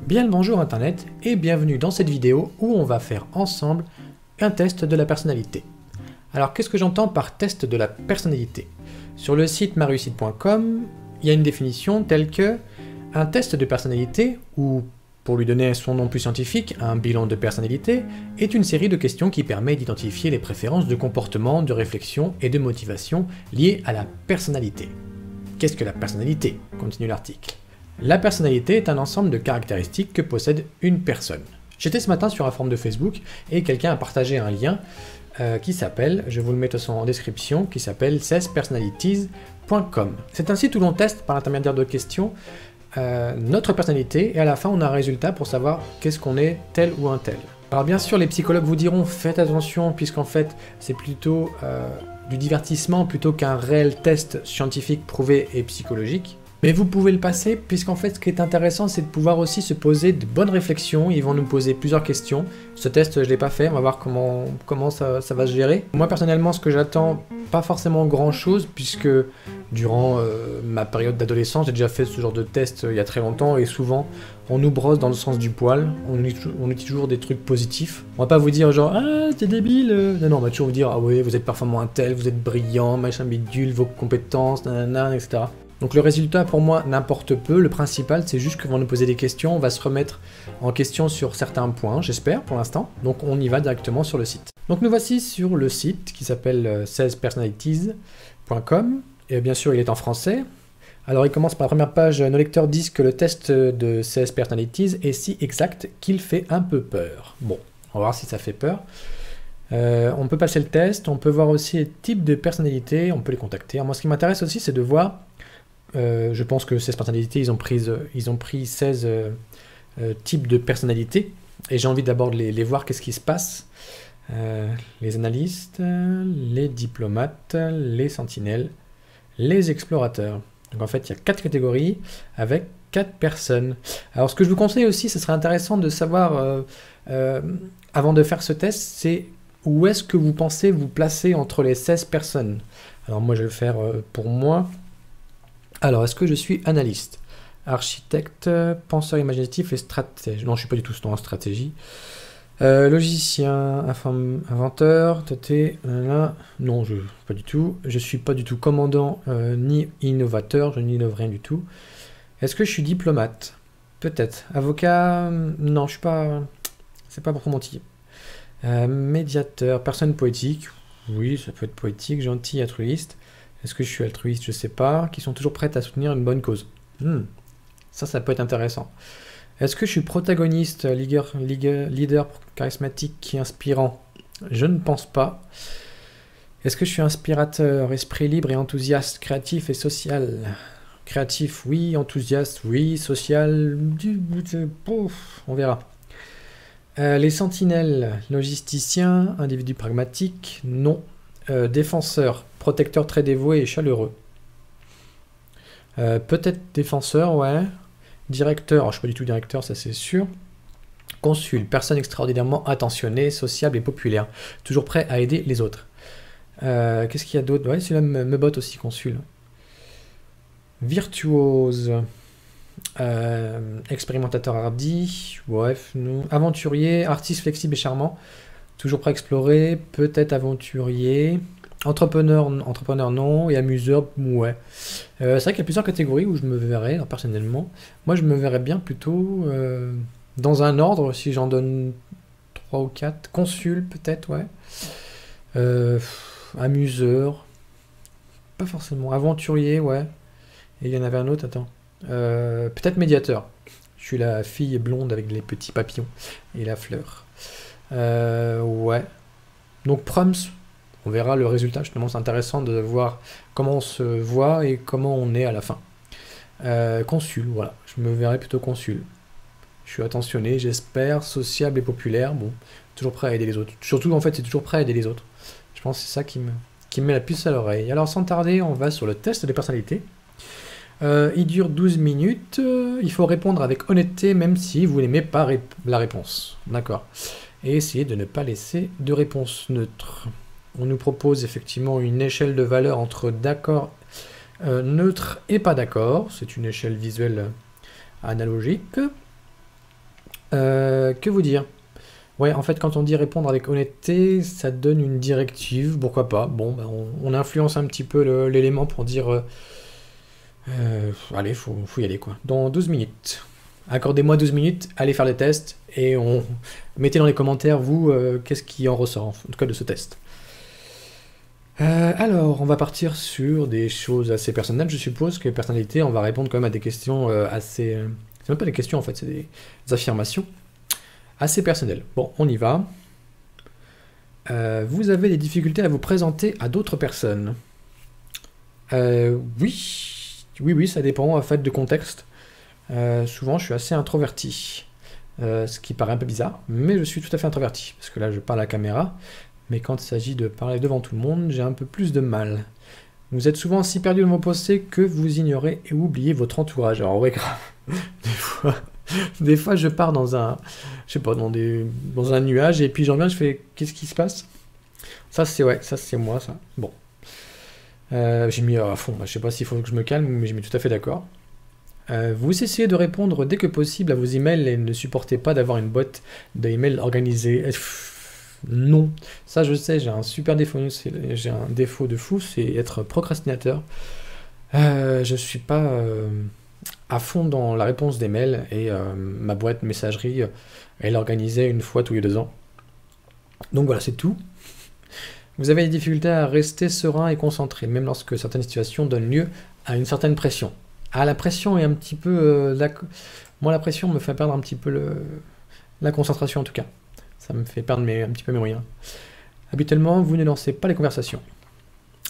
Bien le bonjour Internet et bienvenue dans cette vidéo où on va faire ensemble un test de la personnalité. Alors qu'est-ce que j'entends par test de la personnalité? Sur le site mareussite.com, il y a une définition telle que un test de personnalité, ou pour lui donner son nom plus scientifique, un bilan de personnalité, est une série de questions qui permet d'identifier les préférences de comportement, de réflexion et de motivation liées à la personnalité. Qu'est-ce que la personnalité? Continue l'article. La personnalité est un ensemble de caractéristiques que possède une personne. J'étais ce matin sur un forum de Facebook et quelqu'un a partagé un lien qui s'appelle, je vous le mets en description, qui s'appelle 16personalities.com. C'est un site où l'on teste par l'intermédiaire de questions notre personnalité et à la fin on a un résultat pour savoir qu'est-ce qu'on est tel ou un tel. Alors bien sûr les psychologues vous diront faites attention puisqu'en fait c'est plutôt du divertissement plutôt qu'un réel test scientifique prouvé et psychologique. Mais vous pouvez le passer, puisqu'en fait, ce qui est intéressant, c'est de pouvoir aussi se poser de bonnes réflexions. Ils vont nous poser plusieurs questions. Ce test, je ne l'ai pas fait, on va voir comment ça va se gérer. Moi, personnellement, ce que j'attends, pas forcément grand-chose, puisque durant ma période d'adolescence, j'ai déjà fait ce genre de test il y a très longtemps, et souvent, on nous brosse dans le sens du poil. On dit toujours des trucs positifs. On va pas vous dire genre « Ah, t'es débile !» Non, on va toujours vous dire « Ah oui, vous êtes performant un tel, vous êtes brillant, machin bidule, vos compétences, nanana, etc. » Donc le résultat pour moi n'importe peu, le principal c'est juste qu'on va nous poser des questions, on va se remettre en question sur certains points, j'espère pour l'instant, donc on y va directement sur le site. Donc nous voici sur le site qui s'appelle 16personalities.com, et bien sûr il est en français. Alors il commence par la première page, nos lecteurs disent que le test de 16 personalities est si exact qu'il fait un peu peur. Bon, on va voir si ça fait peur. On peut passer le test, on peut voir aussi les types de personnalités, on peut les contacter. Alors, moi ce qui m'intéresse aussi c'est de voir... je pense que 16 personnalités, ils ont pris 16 types de personnalités, et j'ai envie d'abord de les voir, qu'est-ce qui se passe. Les analystes, les diplomates, les sentinelles, les explorateurs. Donc en fait, il y a 4 catégories avec 4 personnes. Alors ce que je vous conseille aussi, ce serait intéressant de savoir, avant de faire ce test, c'est où est-ce que vous pensez vous placer entre les 16 personnes. Alors moi, je vais le faire pour moi. Alors, est-ce que je suis analyste, architecte, penseur imaginatif et stratège? Non, je suis pas du tout en stratégie. Logicien, inventeur, tâté, non, pas du tout. Je suis pas du tout commandant ni innovateur, je n'innove rien du tout. Est-ce que je suis diplomate? Peut-être. Avocat? Non, je suis pas. C'est pas pour mon type. Médiateur, personne poétique? Oui, ça peut être poétique, gentil, altruiste. Est-ce que je suis altruiste? Je sais pas. Qui sont toujours prêtes à soutenir une bonne cause. Ça peut être intéressant. Est-ce que je suis protagoniste, leader charismatique et inspirant? Je ne pense pas. Est-ce que je suis inspirateur, esprit libre et enthousiaste, créatif et social? Créatif, oui. Enthousiaste, oui. Social, on verra. Les sentinelles, logisticien, individu pragmatique, non. Défenseur, protecteur très dévoué et chaleureux. Peut-être défenseur, ouais. Directeur, alors je suis pas du tout directeur, ça c'est sûr. Consul, personne extraordinairement attentionnée, sociable et populaire. Toujours prêt à aider les autres. Qu'est-ce qu'il y a d'autre? Ouais, celui-là me botte aussi, consul. Virtuose. Expérimentateur hardi. Bref, nous. Aventurier, artiste flexible et charmant. Toujours prêt à explorer, peut-être aventurier, entrepreneur non, et amuseur, ouais. C'est vrai qu'il y a plusieurs catégories où je me verrais, alors, personnellement. Moi, je me verrais bien plutôt dans un ordre, si j'en donne 3 ou 4. Consul, peut-être, ouais. Amuseur, pas forcément. Aventurier, ouais. Et il y en avait un autre, attends. Peut-être médiateur. Je suis la fille blonde avec les petits papillons et la fleur. Ouais. Donc proms, on verra le résultat. Justement, c'est intéressant de voir comment on se voit et comment on est à la fin. Consul, voilà. Je me verrai plutôt consul. Je suis attentionné, j'espère, sociable et populaire. Bon, toujours prêt à aider les autres. Surtout, en fait, c'est toujours prêt à aider les autres. Je pense que c'est ça qui me met la puce à l'oreille. Alors, sans tarder, on va sur le test des personnalités. Il dure 12 minutes. Il faut répondre avec honnêteté, même si vous n'aimez pas la réponse. D'accord. Et essayer de ne pas laisser de réponse neutre. On nous propose effectivement une échelle de valeur entre d'accord, neutre et pas d'accord. C'est une échelle visuelle analogique. Que vous dire? Ouais, en fait, quand on dit répondre avec honnêteté, ça donne une directive, pourquoi pas. Bon, bah, on influence un petit peu l'élément pour dire allez, faut y aller quoi. Dans 12 minutes. Accordez-moi 12 minutes, allez faire les tests et on mettez dans les commentaires, vous, qu'est-ce qui en ressort, en tout cas de ce test. Alors, on va partir sur des choses assez personnelles. Je suppose que personnalité, on va répondre quand même à des questions assez. C'est même pas des questions en fait, c'est des affirmations assez personnelles. Bon, on y va. Vous avez des difficultés à vous présenter à d'autres personnes? Oui, ça dépend en fait de contexte. Souvent, je suis assez introverti, ce qui paraît un peu bizarre, mais je suis tout à fait introverti, parce que là, je parle à la caméra, mais quand il s'agit de parler devant tout le monde, j'ai un peu plus de mal. Vous êtes souvent si perdu dans vos pensées que vous ignorez et oubliez votre entourage. Alors ouais, grave. Des fois, je pars dans un, je sais pas, dans un nuage, et puis j'en reviens, je fais, qu'est-ce qui se passe? Ça, c'est ouais, ça c'est moi, ça. Bon. J'ai mis à fond, je sais pas s'il faut que je me calme, mais j'ai mis tout à fait d'accord. Vous essayez de répondre dès que possible à vos emails et ne supportez pas d'avoir une boîte d'emails organisée. Non, ça je sais, j'ai un super défaut, j'ai un défaut de fou, c'est être procrastinateur. Je suis pas à fond dans la réponse des mails et ma boîte messagerie, elle est organisée une fois tous les 2 ans. Donc voilà, c'est tout. Vous avez des difficultés à rester serein et concentré, même lorsque certaines situations donnent lieu à une certaine pression. Ah, la pression est un petit peu... Moi, la pression me fait perdre un petit peu la concentration, en tout cas. Ça me fait perdre un petit peu mes moyens. Habituellement, vous ne lancez pas les conversations.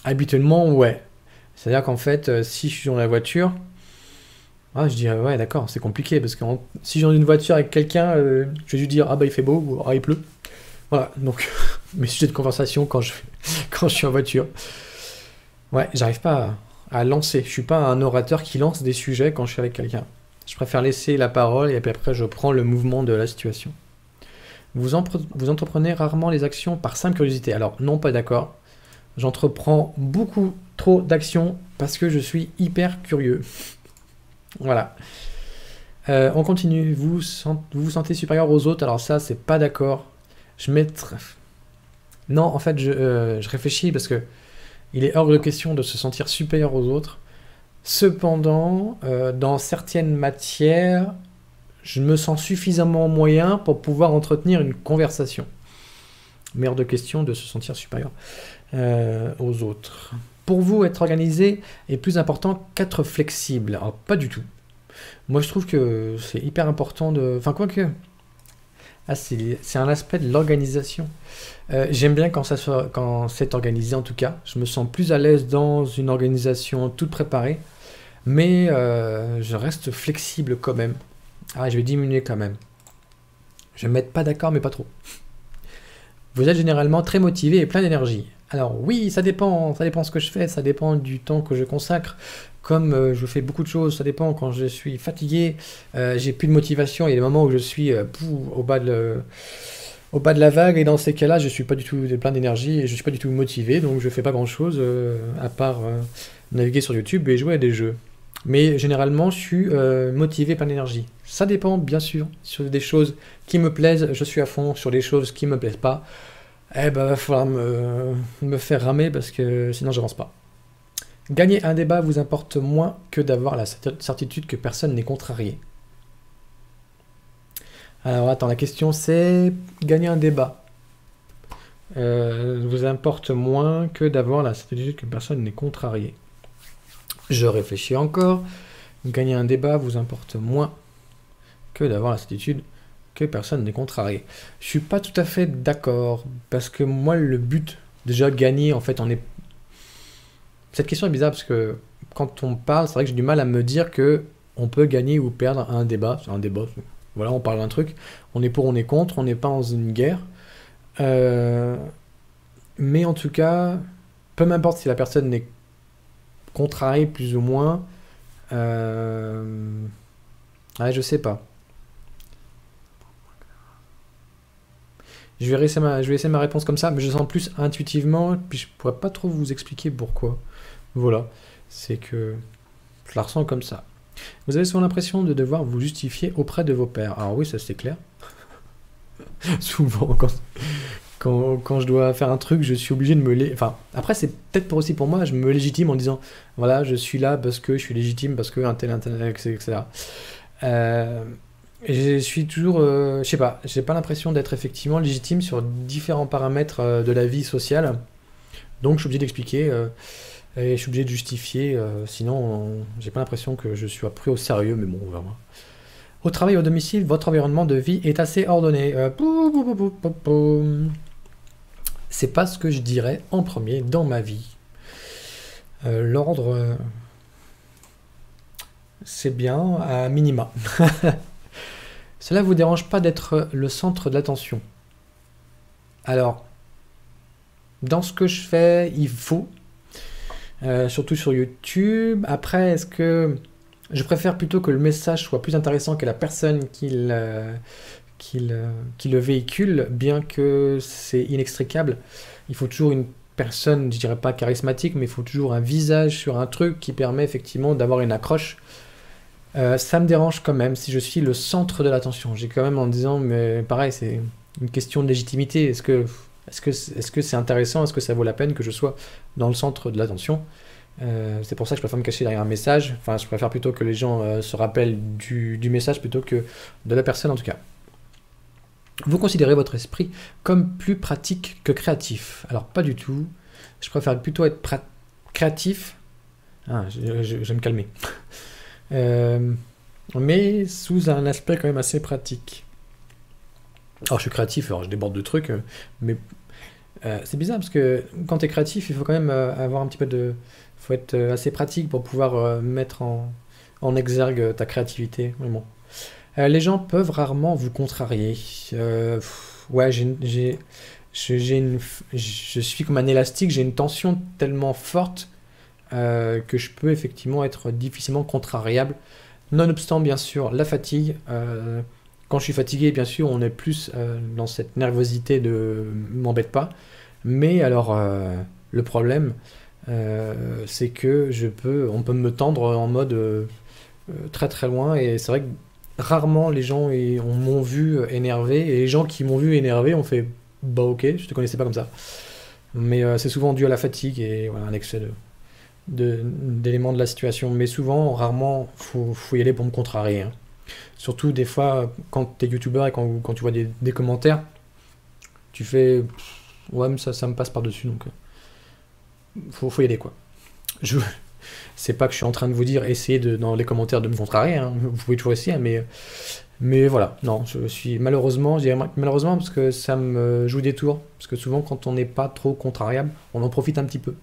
Habituellement, ouais. C'est-à-dire qu'en fait, si je suis dans la voiture... Ah, je dis, ouais, d'accord, c'est compliqué, parce que si j'ai dans une voiture avec quelqu'un, je vais lui dire, ah bah il fait beau, ou ah il pleut. Voilà, donc mes sujets de conversation quand je suis en voiture. Ouais, j'arrive pas à lancer. Je suis pas un orateur qui lance des sujets quand je suis avec quelqu'un. Je préfère laisser la parole et puis après je prends le mouvement de la situation. Vous entreprenez rarement les actions par simple curiosité. Alors non, pas d'accord. J'entreprends beaucoup trop d'actions parce que je suis hyper curieux. Voilà. On continue. Vous vous sentez supérieur aux autres. Alors ça, c'est pas d'accord. Non, en fait, je réfléchis parce que il est hors de question de se sentir supérieur aux autres. Cependant, dans certaines matières, je me sens suffisamment moyen pour pouvoir entretenir une conversation. Mais hors de question de se sentir supérieur aux autres. Pour vous, être organisé est plus important qu'être flexible. Alors, pas du tout. Moi, je trouve que c'est hyper important de... Enfin, quoique... Ah, c'est un aspect de l'organisation. J'aime bien quand c'est organisé, en tout cas. Je me sens plus à l'aise dans une organisation toute préparée. Mais je reste flexible quand même. Ah, je vais diminuer quand même. Je vais me mettre pas d'accord, mais pas trop. Vous êtes généralement très motivé et plein d'énergie. Alors oui, ça dépend ce que je fais, ça dépend du temps que je consacre. Comme je fais beaucoup de choses, ça dépend quand je suis fatigué, j'ai plus de motivation, il y a des moments où je suis au bas de la vague, et dans ces cas-là, je suis pas du tout plein d'énergie et je suis pas du tout motivé, donc je fais pas grand-chose à part naviguer sur YouTube et jouer à des jeux. Mais généralement, je suis motivé, plein d'énergie. Ça dépend, bien sûr, sur des choses qui me plaisent, je suis à fond, sur des choses qui me plaisent pas. Eh ben, va falloir me faire ramer parce que sinon j'avance pas. Gagner un débat vous importe moins que d'avoir la certitude que personne n'est contrarié. Alors attends, la question c'est gagner un débat vous importe moins que d'avoir la certitude que personne n'est contrarié. Je réfléchis encore. Gagner un débat vous importe moins que d'avoir la certitude que personne n'est contrarié. Je suis pas tout à fait d'accord, parce que moi, le but, déjà, gagner, en fait, on est... Cette question est bizarre, parce que quand on parle, c'est vrai que j'ai du mal à me dire que on peut gagner ou perdre un débat. C'est un débat, voilà, on parle d'un truc, on est pour, on est contre, on n'est pas dans une guerre. Mais en tout cas, peu m'importe si la personne est contrariée plus ou moins, ouais, je sais pas. Je vais laisser ma réponse comme ça, mais je sens plus intuitivement, puis je pourrais pas trop vous expliquer pourquoi. Voilà, c'est que je la ressens comme ça. Vous avez souvent l'impression de devoir vous justifier auprès de vos pairs. Alors oui, ça c'est clair. Souvent, quand je dois faire un truc, je suis obligé de Enfin, après, c'est peut-être aussi pour moi, je me légitime en disant, voilà, je suis là parce que je suis légitime, parce que un tel, etc. Euh, et je suis toujours, je sais pas, j'ai pas l'impression d'être effectivement légitime sur différents paramètres de la vie sociale. Donc, je suis obligé d'expliquer et je suis obligé de justifier. Sinon, j'ai pas l'impression que je suis pris au sérieux, mais bon, on verra. Au travail, au domicile, votre environnement de vie est assez ordonné. C'est pas ce que je dirais en premier dans ma vie. L'ordre, c'est bien à minima. Cela vous dérange pas d'être le centre de l'attention? Alors, dans ce que je fais, il faut. Surtout sur YouTube. Après, est-ce que je préfère plutôt que le message soit plus intéressant que la personne qui le véhicule, bien que c'est inextricable. Il faut toujours une personne, je dirais pas charismatique, mais il faut toujours un visage sur un truc qui permet effectivement d'avoir une accroche. Ça me dérange quand même si je suis le centre de l'attention. J'ai quand même en disant, mais pareil, c'est une question de légitimité. Est-ce que c'est intéressant? Est-ce que ça vaut la peine que je sois dans le centre de l'attention? C'est pour ça que je préfère me cacher derrière un message. Enfin, je préfère plutôt que les gens se rappellent du message plutôt que de la personne en tout cas. Vous considérez votre esprit comme plus pratique que créatif? Alors pas du tout. Je préfère plutôt être créatif. Ah, je vais me calmer. Mais sous un aspect quand même assez pratique. Alors je suis créatif, alors je déborde de trucs, mais c'est bizarre parce que quand tu es créatif, il faut quand même avoir un petit peu de... Il faut être assez pratique pour pouvoir mettre en exergue ta créativité. Mais bon. Les gens peuvent rarement vous contrarier. Ouais, je suis comme un élastique, j'ai une tension tellement forte que je peux effectivement être difficilement contrariable. Nonobstant, bien sûr, la fatigue. Quand je suis fatigué, bien sûr, on est plus dans cette nervosité de m'embête pas. Mais alors, le problème, c'est que on peut me tendre en mode très très loin. Et c'est vrai que rarement les gens m'ont vu énervé. Et les gens qui m'ont vu énervé ont fait bah ok, je te connaissais pas comme ça. Mais c'est souvent dû à la fatigue et voilà, un excès d'éléments de la situation. Mais souvent, rarement, faut y aller pour me contrarier. Hein. Surtout des fois, quand tu es youtubeur et quand tu vois des commentaires, tu fais ouais, mais ça me passe par-dessus, donc faut y aller quoi. C'est pas que je suis en train de vous dire essayez dans les commentaires de me contrarier, hein. Vous pouvez toujours essayer, mais voilà, non, je suis malheureusement, je dirais malheureusement parce que ça me joue des tours, parce que souvent quand on n'est pas trop contrariable, on en profite un petit peu.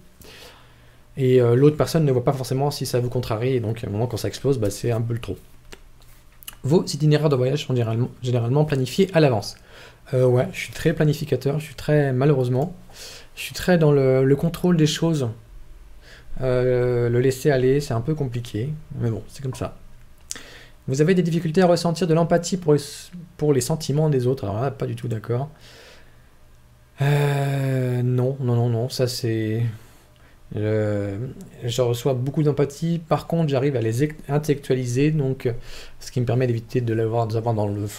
Et l'autre personne ne voit pas forcément si ça vous contrarie, et donc à un moment quand ça explose, bah, c'est un peu le trop. Vos itinéraires de voyage sont généralement planifiés à l'avance. Ouais, je suis très planificateur, malheureusement, je suis très dans le contrôle des choses. Le laisser aller, c'est un peu compliqué, mais bon, c'est comme ça. Vous avez des difficultés à ressentir de l'empathie pour les sentiments des autres. Alors là, pas du tout d'accord. Non, ça c'est... Je reçois beaucoup d'empathie, par contre j'arrive à les intellectualiser, donc ce qui me permet d'éviter de l'avoir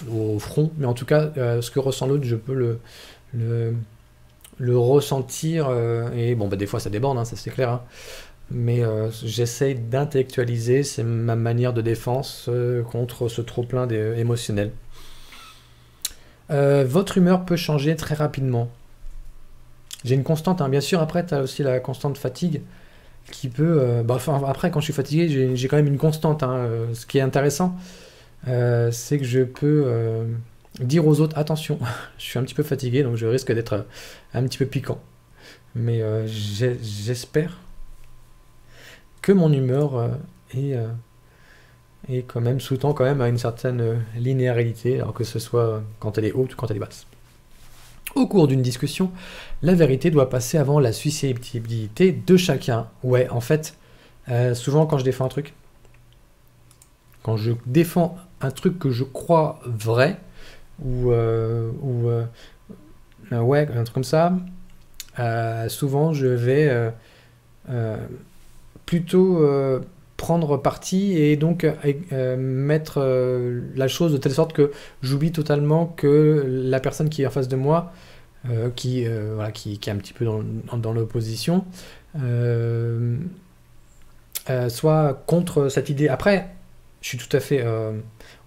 au front, mais en tout cas ce que ressent l'autre, je peux le ressentir, et bon bah des fois ça déborde, hein, ça c'est clair, hein. Mais j'essaye d'intellectualiser, c'est ma manière de défense contre ce trop-plein émotionnel. Votre humeur peut changer très rapidement. J'ai une constante, hein. Bien sûr, après tu as aussi la constante fatigue qui peut... après quand je suis fatigué, j'ai quand même une constante, hein. Ce qui est intéressant, c'est que je peux dire aux autres, attention, je suis un petit peu fatigué, donc je risque d'être un petit peu piquant. Mais j'espère que mon humeur est quand même sous-tend quand même à une certaine linéarité, alors que ce soit quand elle est haute ou quand elle est basse. Au cours d'une discussion, la vérité doit passer avant la susceptibilité de chacun. Ouais, en fait, souvent quand je défends un truc, quand je défends un truc que je crois vrai, ouais, un truc comme ça, souvent je vais plutôt prendre parti et donc mettre la chose de telle sorte que j'oublie totalement que la personne qui est en face de moi, voilà, qui est un petit peu dans l'opposition, soit contre cette idée. Après, je suis tout à fait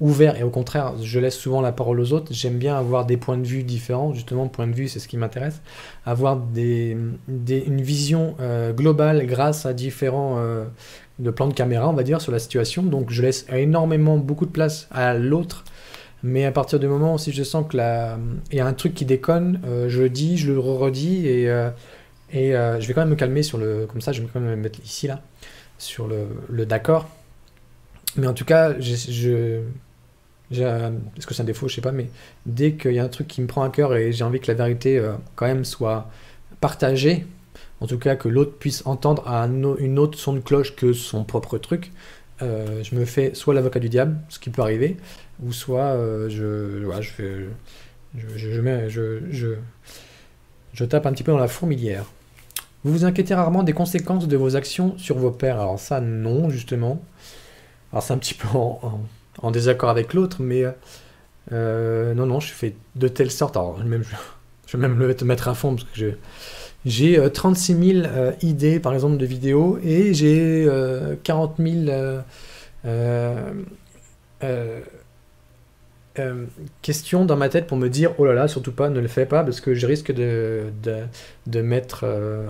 ouvert et au contraire, je laisse souvent la parole aux autres. J'aime bien avoir des points de vue différents. Justement, point de vue, c'est ce qui m'intéresse. Avoir une vision globale grâce à différents de plans de caméra, on va dire, sur la situation. Donc, je laisse énormément, beaucoup de place à l'autre. Mais à partir du moment où si je sens que il y a un truc qui déconne, je le dis, je le redis et je vais quand même me calmer sur le... Comme ça, je vais quand même me mettre ici, là, sur le d'accord. Mais en tout cas, est-ce que c'est un défaut, je sais pas, mais dès qu'il y a un truc qui me prend à cœur et j'ai envie que la vérité quand même soit partagée, en tout cas que l'autre puisse entendre à une autre son de cloche que son propre truc, je me fais soit l'avocat du diable, ce qui peut arriver, ou soit je tape un petit peu dans la fourmilière. Vous vous inquiétez rarement des conséquences de vos actions sur vos pairs. Alors ça, non, justement. Alors c'est un petit peu en désaccord avec l'autre, mais non, je fais de telle sorte. Alors je vais même le mettre à fond, parce que j'ai 36 000 idées, par exemple, de vidéos, et j'ai 40 000 questions dans ma tête pour me dire oh là là, surtout pas, ne le fais pas, parce que je risque de mettre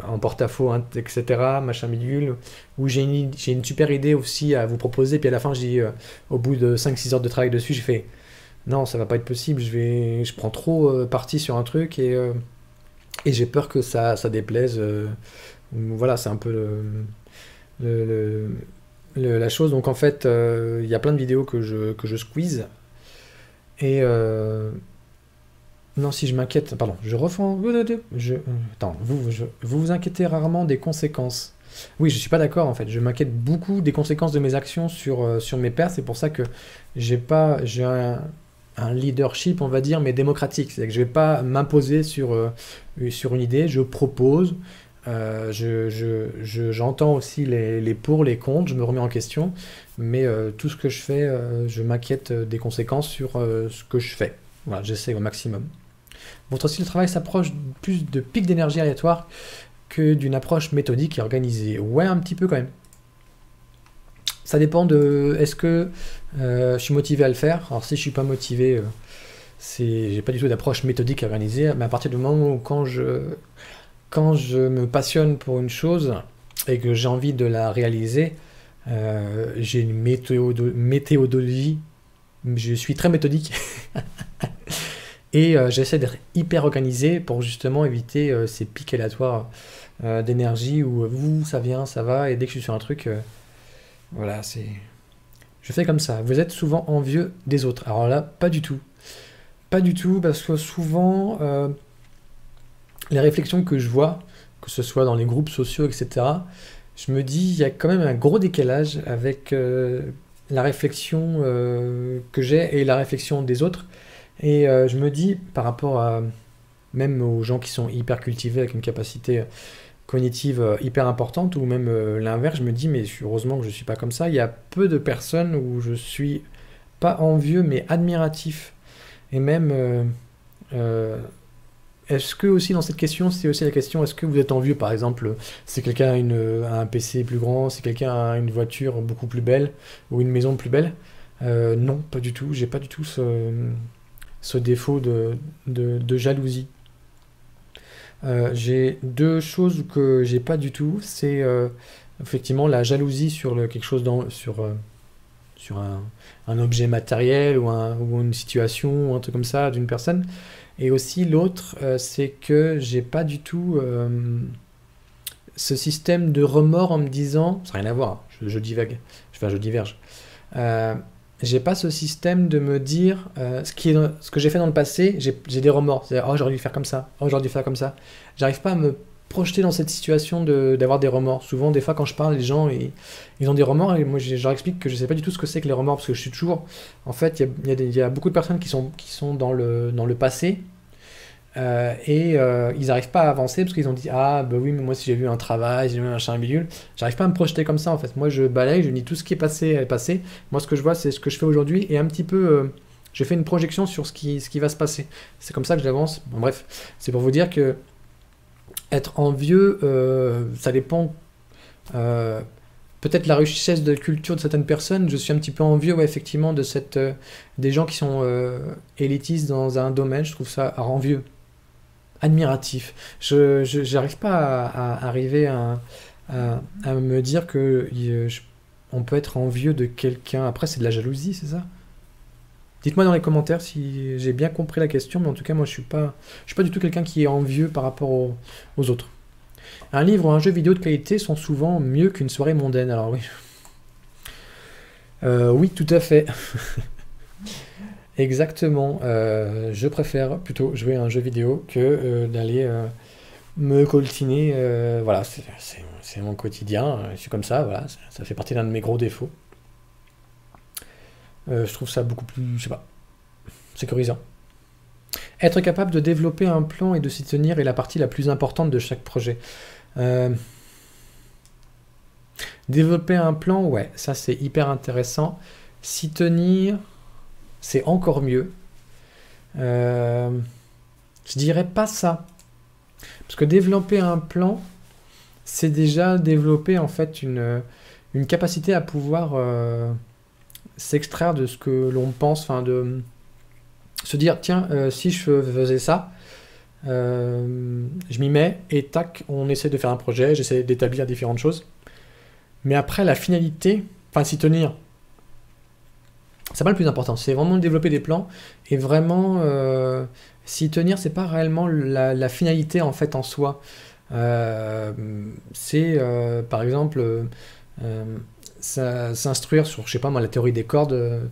en porte-à-faux, hein, etc., machin bidule, ou j'ai une super idée aussi à vous proposer, puis à la fin, je dis, au bout de 5-6 heures de travail dessus, j'ai fait non, ça va pas être possible, je prends trop parti sur un truc, et j'ai peur que ça déplaise. Voilà, c'est un peu la chose. Donc en fait, il y a plein de vidéos que je squeeze. Et non, si je m'inquiète, pardon, je refends. Attends, vous vous inquiétez rarement des conséquences. Oui, je suis pas d'accord en fait. Je m'inquiète beaucoup des conséquences de mes actions sur mes pairs. C'est pour ça que j'ai un leadership, on va dire, mais démocratique. C'est-à-dire que je vais pas m'imposer sur une idée. Je propose. J'entends aussi les pour, les contre, je me remets en question, mais tout ce que je fais, je m'inquiète des conséquences sur ce que je fais. Voilà, j'essaie au maximum. Votre style de travail s'approche plus de pics d'énergie aléatoires que d'une approche méthodique et organisée. Ouais, un petit peu quand même. Ça dépend de est-ce que je suis motivé à le faire. Alors si je suis pas motivé, j'ai pas du tout d'approche méthodique et organisée, mais à partir du moment où quand je me passionne pour une chose et que j'ai envie de la réaliser, j'ai une méthodologie, je suis très méthodique et j'essaie d'être hyper organisé pour justement éviter ces pics aléatoires d'énergie où ça vient, ça va, et dès que je suis sur un truc, voilà, je fais comme ça. Vous êtes souvent envieux des autres. Alors là, pas du tout. Pas du tout, parce que souvent... les réflexions que je vois, que ce soit dans les groupes sociaux, etc., je me dis, il y a quand même un gros décalage avec la réflexion que j'ai et la réflexion des autres. Et je me dis, par rapport même aux gens qui sont hyper cultivés, avec une capacité cognitive hyper importante, ou même l'inverse, je me dis, mais heureusement que je ne suis pas comme ça. Il y a peu de personnes où je suis pas envieux, mais admiratif. Et même... est-ce que aussi dans cette question, c'est aussi la question, est-ce que vous êtes envieux, par exemple, si quelqu'un a un PC plus grand, si quelqu'un a une voiture beaucoup plus belle, ou une maison plus belle? Non, pas du tout, j'ai pas du tout ce défaut de jalousie. J'ai deux choses que j'ai pas du tout, c'est effectivement la jalousie sur quelque chose sur un objet matériel ou une situation ou un truc comme ça d'une personne. Et aussi l'autre, c'est que j'ai pas du tout ce système de remords en me disant, ça n'a rien à voir, je divague, je diverge. J'ai pas ce système de me dire ce que j'ai fait dans le passé, j'ai des remords. C'est oh, j'aurais dû faire comme ça, oh, j'aurais dû faire comme ça. J'arrive pas à me projeter dans cette situation d'avoir des remords. Souvent, des fois, quand je parle, les gens ils ont des remords et moi je leur explique que je sais pas du tout ce que c'est que les remords, parce que je suis toujours. En fait, il y a beaucoup de personnes qui sont dans le passé. ils n'arrivent pas à avancer parce qu'ils ont dit ah bah oui mais moi si j'ai vu un travail, j'ai vu un machin bidule, j'arrive pas à me projeter comme ça en fait. Moi je balaye, je me dis tout ce qui est passé est passé. Moi ce que je vois c'est ce que je fais aujourd'hui et un petit peu je fais une projection sur ce qui va se passer. C'est comme ça que j'avance. Bon, bref, c'est pour vous dire que être envieux, ça dépend. euh, Peut-être la richesse de culture de certaines personnes. Je suis un petit peu envieux, ouais, effectivement, de des gens qui sont élitistes dans un domaine. Je trouve ça envieux, admiratif. J'arrive pas à arriver à me dire que on peut être envieux de quelqu'un. Après, c'est de la jalousie, c'est ça? Dites-moi dans les commentaires si j'ai bien compris la question, mais en tout cas, moi, je suis pas du tout quelqu'un qui est envieux par rapport aux autres. Un livre ou un jeu vidéo de qualité sont souvent mieux qu'une soirée mondaine. Alors oui. Oui, tout à fait. Exactement. Je préfère plutôt jouer à un jeu vidéo que d'aller me coltiner. Voilà, c'est mon quotidien. Je suis comme ça, voilà. Ça fait partie d'un de mes gros défauts. Je trouve ça beaucoup plus, je sais pas, sécurisant. Être capable de développer un plan et de s'y tenir est la partie la plus importante de chaque projet. Euh, Développer un plan, ouais, ça c'est hyper intéressant. S'y tenir, c'est encore mieux. Euh, je dirais pas ça. Parce que développer un plan, c'est déjà développer en fait une capacité à pouvoir s'extraire de ce que l'on pense, enfin de se dire, tiens, si je faisais ça, je m'y mets et tac, on essaie de faire un projet, j'essaie d'établir différentes choses. Mais après, la finalité, enfin s'y tenir, c'est pas le plus important. C'est vraiment de développer des plans et vraiment s'y tenir, c'est pas réellement la finalité en fait en soi. Euh, c'est par exemple s'instruire sur, je sais pas moi, la théorie des cordes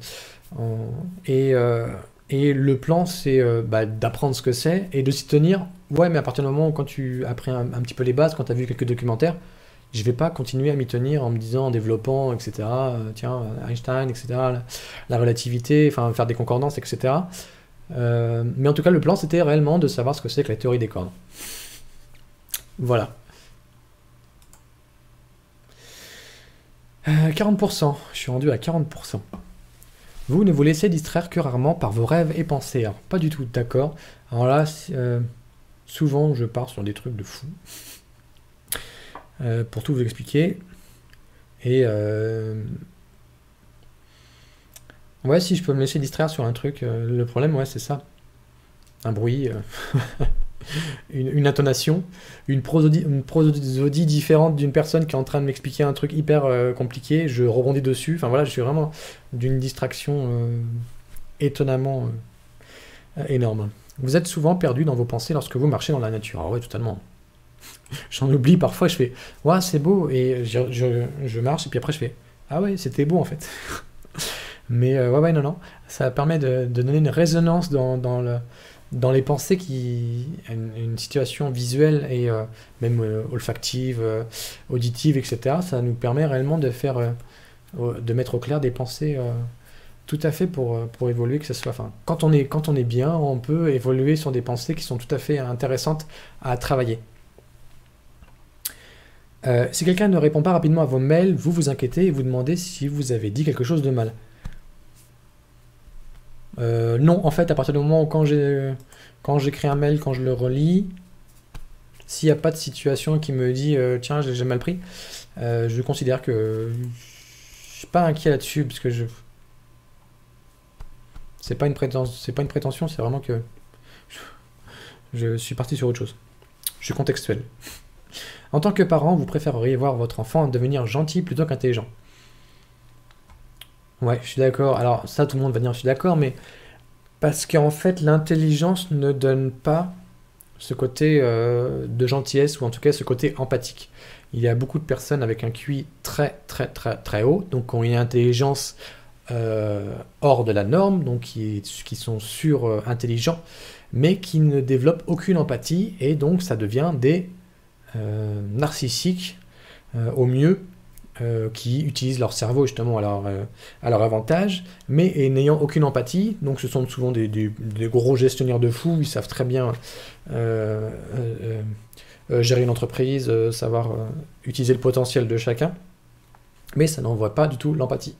en- et, euh, et le plan, c'est bah, d'apprendre ce que c'est et de s'y tenir. Ouais, mais à partir du moment où quand tu as appris un petit peu les bases, quand tu as vu quelques documentaires, je vais pas continuer à m'y tenir en me disant, en développant, etc. Tiens, Einstein, etc. La relativité, enfin faire des concordances, etc. Mais en tout cas, le plan, c'était réellement de savoir ce que c'est que la théorie des cordes. Voilà. 40%, je suis rendu à 40%. Vous ne vous laissez distraire que rarement par vos rêves et pensées. Alors, pas du tout, d'accord. Alors là, souvent, je pars sur des trucs de fou. Pour tout vous expliquer. Et ouais, si je peux me laisser distraire sur un truc, le problème, ouais, c'est ça. Un bruit, une intonation, une prosodie différente d'une personne qui est en train de m'expliquer un truc hyper compliqué, je rebondis dessus. Enfin voilà, je suis vraiment d'une distraction étonnamment énorme. Vous êtes souvent perdu dans vos pensées lorsque vous marchez dans la nature. Ah ouais, totalement. J'en oublie parfois, je fais ouais, c'est beau, et je marche, et puis après je fais ah ouais, c'était beau en fait. Mais ouais, non, non, ça permet de donner une résonance dans les pensées une situation visuelle et même olfactive, auditive, etc. Ça nous permet réellement de mettre au clair des pensées tout à fait pour évoluer, que ce soit, enfin, quand on est bien, on peut évoluer sur des pensées qui sont tout à fait intéressantes à travailler. Si quelqu'un ne répond pas rapidement à vos mails, vous vous inquiétez et vous demandez si vous avez dit quelque chose de mal. Non, en fait, à partir du moment où quand j'écris un mail, quand je le relis, s'il n'y a pas de situation qui me dit tiens, j'ai mal pris, je considère que je suis pas inquiet là-dessus, parce que c'est pas une prétention, c'est vraiment que je suis parti sur autre chose. Je suis contextuel. En tant que parent, vous préféreriez voir votre enfant devenir gentil plutôt qu'intelligent? Ouais, je suis d'accord. Alors ça, tout le monde va dire je suis d'accord, mais parce qu'en fait, l'intelligence ne donne pas ce côté de gentillesse, ou en tout cas ce côté empathique. Il y a beaucoup de personnes avec un QI très très très très haut, donc qui ont une intelligence hors de la norme, donc qui sont sur-intelligents, mais qui ne développent aucune empathie, et donc ça devient des narcissiques au mieux, qui utilisent leur cerveau justement à leur avantage, mais et n'ayant aucune empathie. Donc ce sont souvent des gros gestionnaires de fous, ils savent très bien gérer une entreprise, savoir utiliser le potentiel de chacun, mais ça n'envoie pas du tout l'empathie.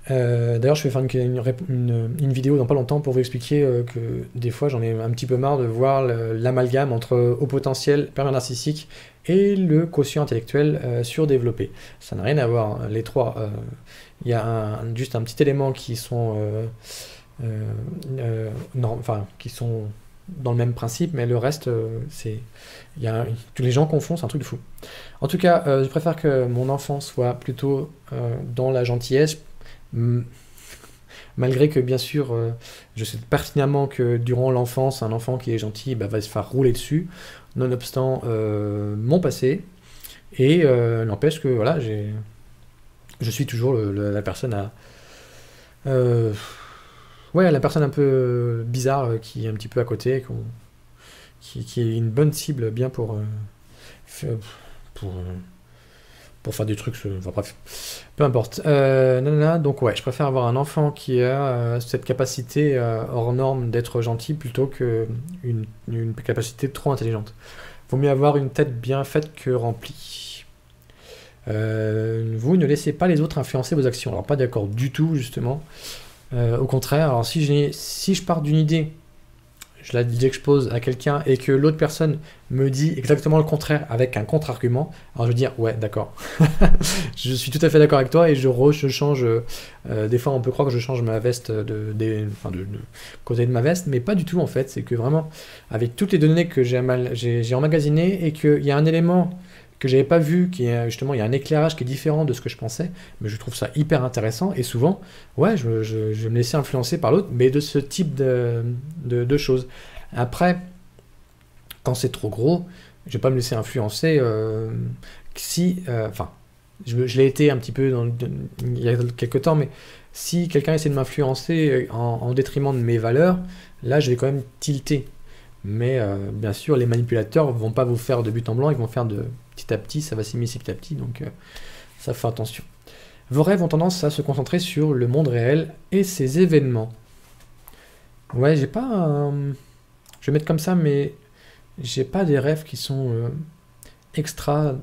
D'ailleurs, je vais faire une vidéo dans pas longtemps pour vous expliquer que des fois j'en ai un petit peu marre de voir l'amalgame entre haut potentiel, pervers narcissique et le quotient intellectuel surdéveloppé. Ça n'a rien à voir, hein. Les trois. Il y a juste un petit élément qui sont, qui sont dans le même principe, mais le reste, tous les gens confondent, c'est un truc de fou. En tout cas, je préfère que mon enfant soit plutôt dans la gentillesse. Malgré que bien sûr je sais pertinemment que durant l'enfance un enfant qui est gentil va se faire rouler dessus, nonobstant mon passé, et n'empêche que voilà, je suis toujours la personne la personne un peu bizarre qui est un petit peu à côté, qui est une bonne cible bien pour faire des trucs, enfin bref, peu importe. Donc ouais, je préfère avoir un enfant qui a cette capacité hors norme d'être gentil plutôt qu'une capacité trop intelligente. Vaut mieux avoir une tête bien faite que remplie. Vous ne laissez pas les autres influencer vos actions. Alors pas d'accord du tout, justement. Au contraire, alors si je pars d'une idée, je l'expose à quelqu'un et que l'autre personne me dit exactement le contraire avec un contre-argument, alors je vais dire ouais, d'accord. Je suis tout à fait d'accord avec toi et je change. Des fois, on peut croire que je change ma veste de côté de ma veste, mais pas du tout en fait. C'est que vraiment, avec toutes les données que j'ai emmagasinées et qu'il y a un élément que j'avais pas vu, justement, il y a un éclairage qui est différent de ce que je pensais, mais je trouve ça hyper intéressant, et souvent, ouais, je vais me laisser influencer par l'autre, mais de ce type de choses. Après, quand c'est trop gros, je vais pas me laisser influencer, je l'ai été un petit peu il y a quelques temps, mais si quelqu'un essaie de m'influencer en détriment de mes valeurs, là, je vais quand même tilter. Mais bien sûr, les manipulateurs vont pas vous faire de but en blanc, ils vont faire de petit à petit, ça va s'immiscer petit à petit, donc ça fait attention. Vos rêves ont tendance à se concentrer sur le monde réel et ses événements. Ouais, j'ai pas... je vais mettre comme ça, mais j'ai pas des rêves qui sont extra...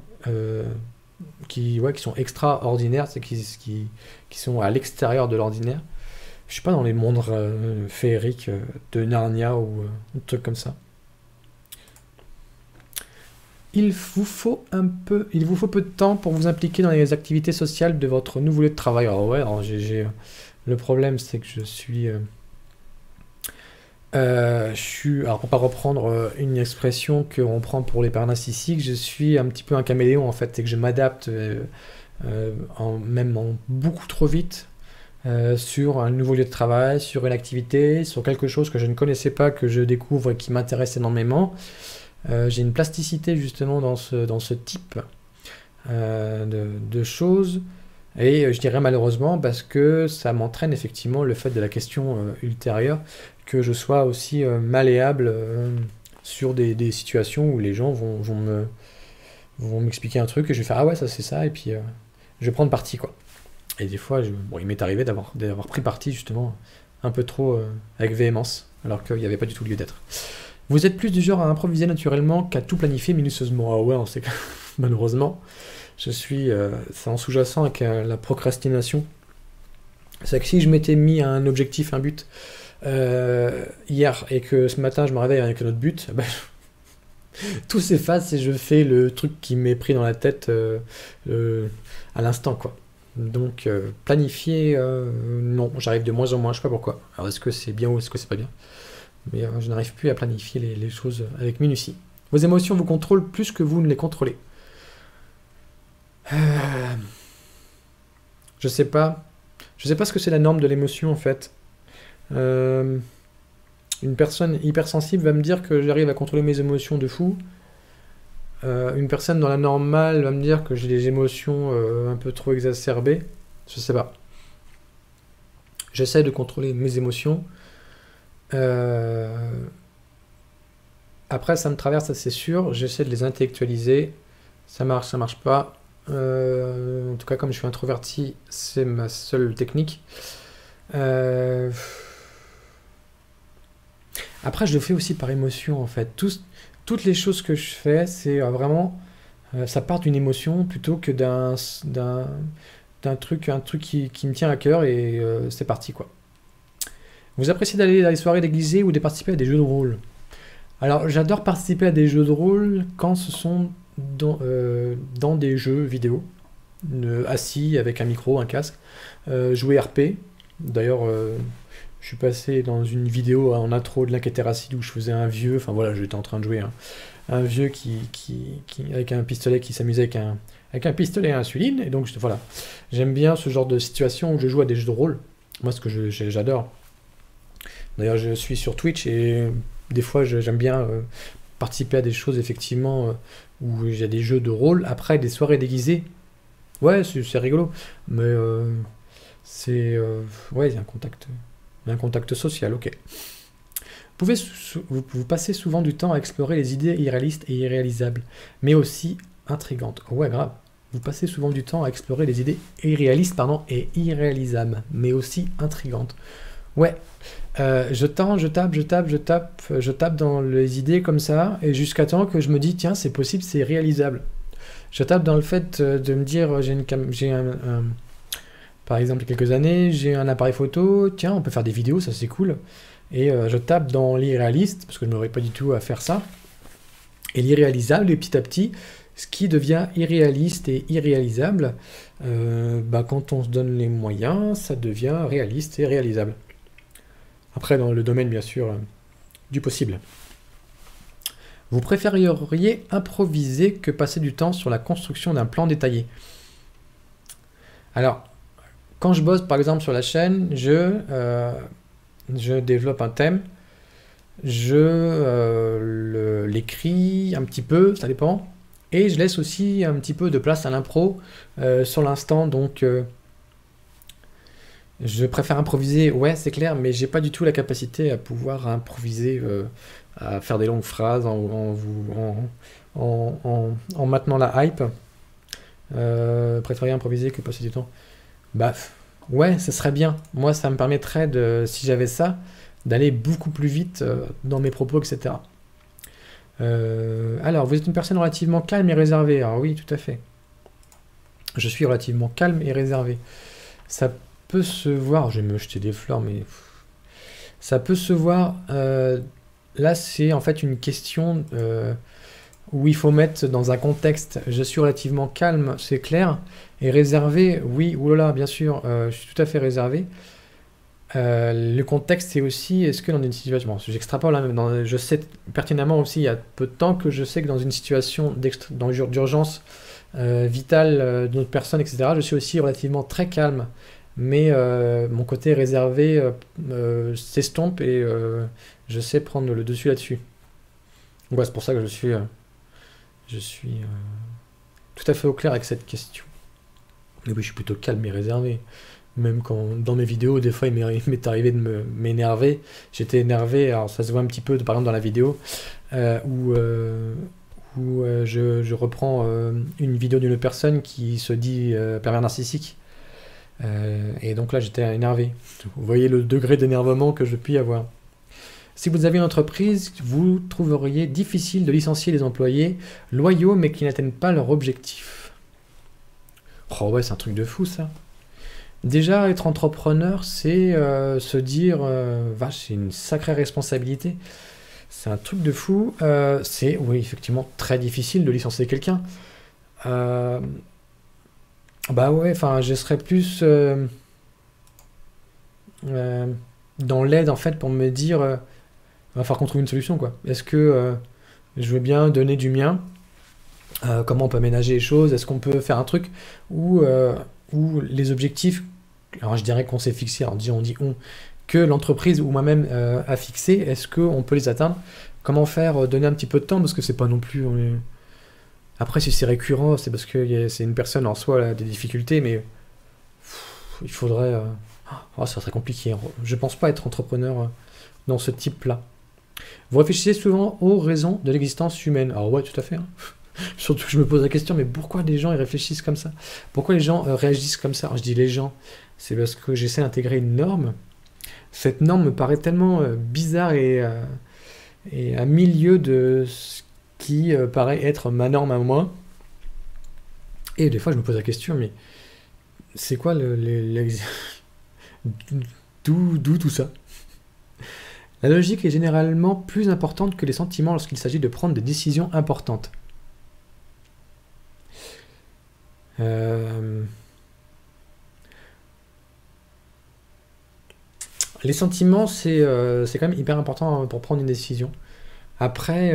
qui sont extraordinaires, c'est qui sont à l'extérieur de l'ordinaire. Je suis pas dans les mondes féeriques de Narnia ou trucs comme ça. Il vous faut peu de temps pour vous impliquer dans les activités sociales de votre nouveau lieu de travail. Alors ouais, le problème c'est que je suis... alors pour pas reprendre une expression qu'on prend pour les pervers narcissiques, je suis un petit peu un caméléon en fait, c'est que je m'adapte même beaucoup trop vite sur un nouveau lieu de travail, sur une activité, sur quelque chose que je ne connaissais pas, que je découvre et qui m'intéresse énormément. J'ai une plasticité justement dans ce type de choses, et je dirais malheureusement parce que ça m'entraîne effectivement le fait de la question ultérieure, que je sois aussi malléable sur des situations où les gens vont m'expliquer un truc et je vais faire ah ouais ça c'est ça, et puis je vais prendre parti quoi. Et des fois il m'est arrivé d'avoir pris parti justement un peu trop avec véhémence alors qu'il n'y avait pas du tout lieu d'être. Vous êtes plus du genre à improviser naturellement qu'à tout planifier minutieusement. Ah ouais, on sait que malheureusement, c'est en sous-jacent avec la procrastination. C'est que si je m'étais mis un objectif, un but hier, et que ce matin je me réveille avec un autre but, tout s'efface et je fais le truc qui m'est pris dans la tête à l'instant, quoi. Donc planifier, non, j'arrive de moins en moins, je sais pas pourquoi. Alors est-ce que c'est bien ou est-ce que c'est pas bien? Mais je n'arrive plus à planifier les choses avec minutie. Vos émotions vous contrôlent plus que vous ne les contrôlez. Je sais pas. Je sais pas ce que c'est la norme de l'émotion en fait. Une personne hypersensible va me dire que j'arrive à contrôler mes émotions de fou. Une personne dans la normale va me dire que j'ai des émotions un peu trop exacerbées. Je sais pas. J'essaie de contrôler mes émotions. Après, ça me traverse, ça c'est sûr. J'essaie de les intellectualiser. Ça marche pas. En tout cas, comme je suis introverti, c'est ma seule technique. Après, je le fais aussi par émotion, en fait. Toutes les choses que je fais, c'est vraiment... ça part d'une émotion plutôt que d'un truc, un truc qui me tient à cœur et c'est parti, quoi. Vous appréciez d'aller dans les soirées déguisées ou de participer à des jeux de rôle? Alors, j'adore participer à des jeux de rôle quand ce sont dans des jeux vidéo, assis avec un micro, un casque, jouer RP. D'ailleurs, je suis passé dans une vidéo en intro de l'Inquétéracide où je faisais un vieux, enfin voilà, j'étais en train de jouer un vieux qui avec un pistolet qui s'amusait avec un pistolet à insuline, et donc voilà. J'aime bien ce genre de situation où je joue à des jeux de rôle. Moi, ce que j'adore. D'ailleurs, je suis sur Twitch et des fois, j'aime bien participer à des choses, effectivement, où il y a des jeux de rôle. Après, des soirées déguisées, ouais, c'est rigolo. Mais ouais, il y a un contact social, ok. Vous passez souvent du temps à explorer les idées irréalistes et irréalisables, mais aussi intrigantes. Ouais, grave. Vous passez souvent du temps à explorer les idées irréalistes, pardon, et irréalisables, mais aussi intrigantes. Ouais, je tape dans les idées comme ça, et jusqu'à temps que je me dis, tiens, c'est possible, c'est réalisable. Je tape dans le fait de me dire, par exemple, il y a quelques années, j'ai un appareil photo, tiens, on peut faire des vidéos, ça c'est cool. Et je tape dans l'irréaliste, parce que je n'aurais pas du tout à faire ça. Et l'irréalisable, et petit à petit, ce qui devient irréaliste et irréalisable, quand on se donne les moyens, ça devient réaliste et réalisable. Après, dans le domaine, bien sûr, du possible. Vous préféreriez improviser que passer du temps sur la construction d'un plan détaillé? Alors, quand je bosse, par exemple, sur la chaîne, je développe un thème, je l'écris un petit peu, ça dépend, et je laisse aussi un petit peu de place à l'impro sur l'instant, donc je préfère improviser, ouais, c'est clair, mais j'ai pas du tout la capacité à pouvoir improviser, à faire des longues phrases en maintenant la hype. Préférer improviser que passer du temps. Bah, ouais, ce serait bien. Moi, ça me permettrait, si j'avais ça, d'aller beaucoup plus vite dans mes propos, etc. Alors, vous êtes une personne relativement calme et réservée. Alors oui, tout à fait. Je suis relativement calme et réservé. Ça peut se voir... Je vais me jeter des fleurs, mais... Ça peut se voir... là, c'est en fait une question où il faut mettre dans un contexte. Je suis relativement calme, c'est clair. Et réservé, oui, oulala, bien sûr, je suis tout à fait réservé. Le contexte, c'est aussi, est-ce que dans une situation... Bon, j'extrapole, hein, je sais pertinemment aussi, il y a peu de temps, que je sais que dans une situation d'urgence vitale de notre personne, etc., je suis aussi relativement très calme. Mais mon côté réservé s'estompe et je sais prendre le dessus là-dessus. Ouais, c'est pour ça que je suis tout à fait au clair avec cette question. Mais oui, je suis plutôt calme et réservé. Même quand, dans mes vidéos, des fois, il m'est arrivé de m'énerver. J'étais énervé, alors ça se voit un petit peu, par exemple, dans la vidéo, où je reprends une vidéo d'une personne qui se dit pervers narcissique. Et donc là, j'étais énervé. Vous voyez le degré d'énervement que je puis avoir. Si vous avez une entreprise, vous trouveriez difficile de licencier les employés loyaux mais qui n'atteignent pas leur objectif. Oh ouais, c'est un truc de fou ça. Déjà, être entrepreneur, c'est se dire, vache, c'est une sacrée responsabilité. C'est un truc de fou. C'est, oui, effectivement, très difficile de licencier quelqu'un. Bah ouais, enfin, je serais plus dans l'aide, en fait, pour me dire, va falloir qu'on trouve une solution, quoi. Est-ce que je veux bien donner du mien? Comment on peut aménager les choses? Est-ce qu'on peut faire un truc où les objectifs, alors je dirais qu'on s'est fixé, alors on dit on, que l'entreprise ou moi-même a fixé, est-ce qu'on peut les atteindre? Comment faire? Donner un petit peu de temps, parce que c'est pas non plus... Après, si c'est récurrent, c'est parce que c'est une personne en soi, elle a des difficultés, mais il faudrait... ça serait compliqué. Je pense pas être entrepreneur dans ce type-là. Vous réfléchissez souvent aux raisons de l'existence humaine. Alors ouais, tout à fait. Hein. Surtout que je me pose la question, mais pourquoi les gens ils réfléchissent comme ça? Pourquoi les gens réagissent comme ça? Alors, je dis les gens, c'est parce que j'essaie d'intégrer une norme. Cette norme me paraît tellement bizarre et à milieu de ce qui paraît être ma norme à moi. Et des fois, je me pose la question, mais c'est quoi d'où tout ça? La logique est généralement plus importante que les sentiments lorsqu'il s'agit de prendre des décisions importantes. Les sentiments, c'est quand même hyper important pour prendre une décision. Après,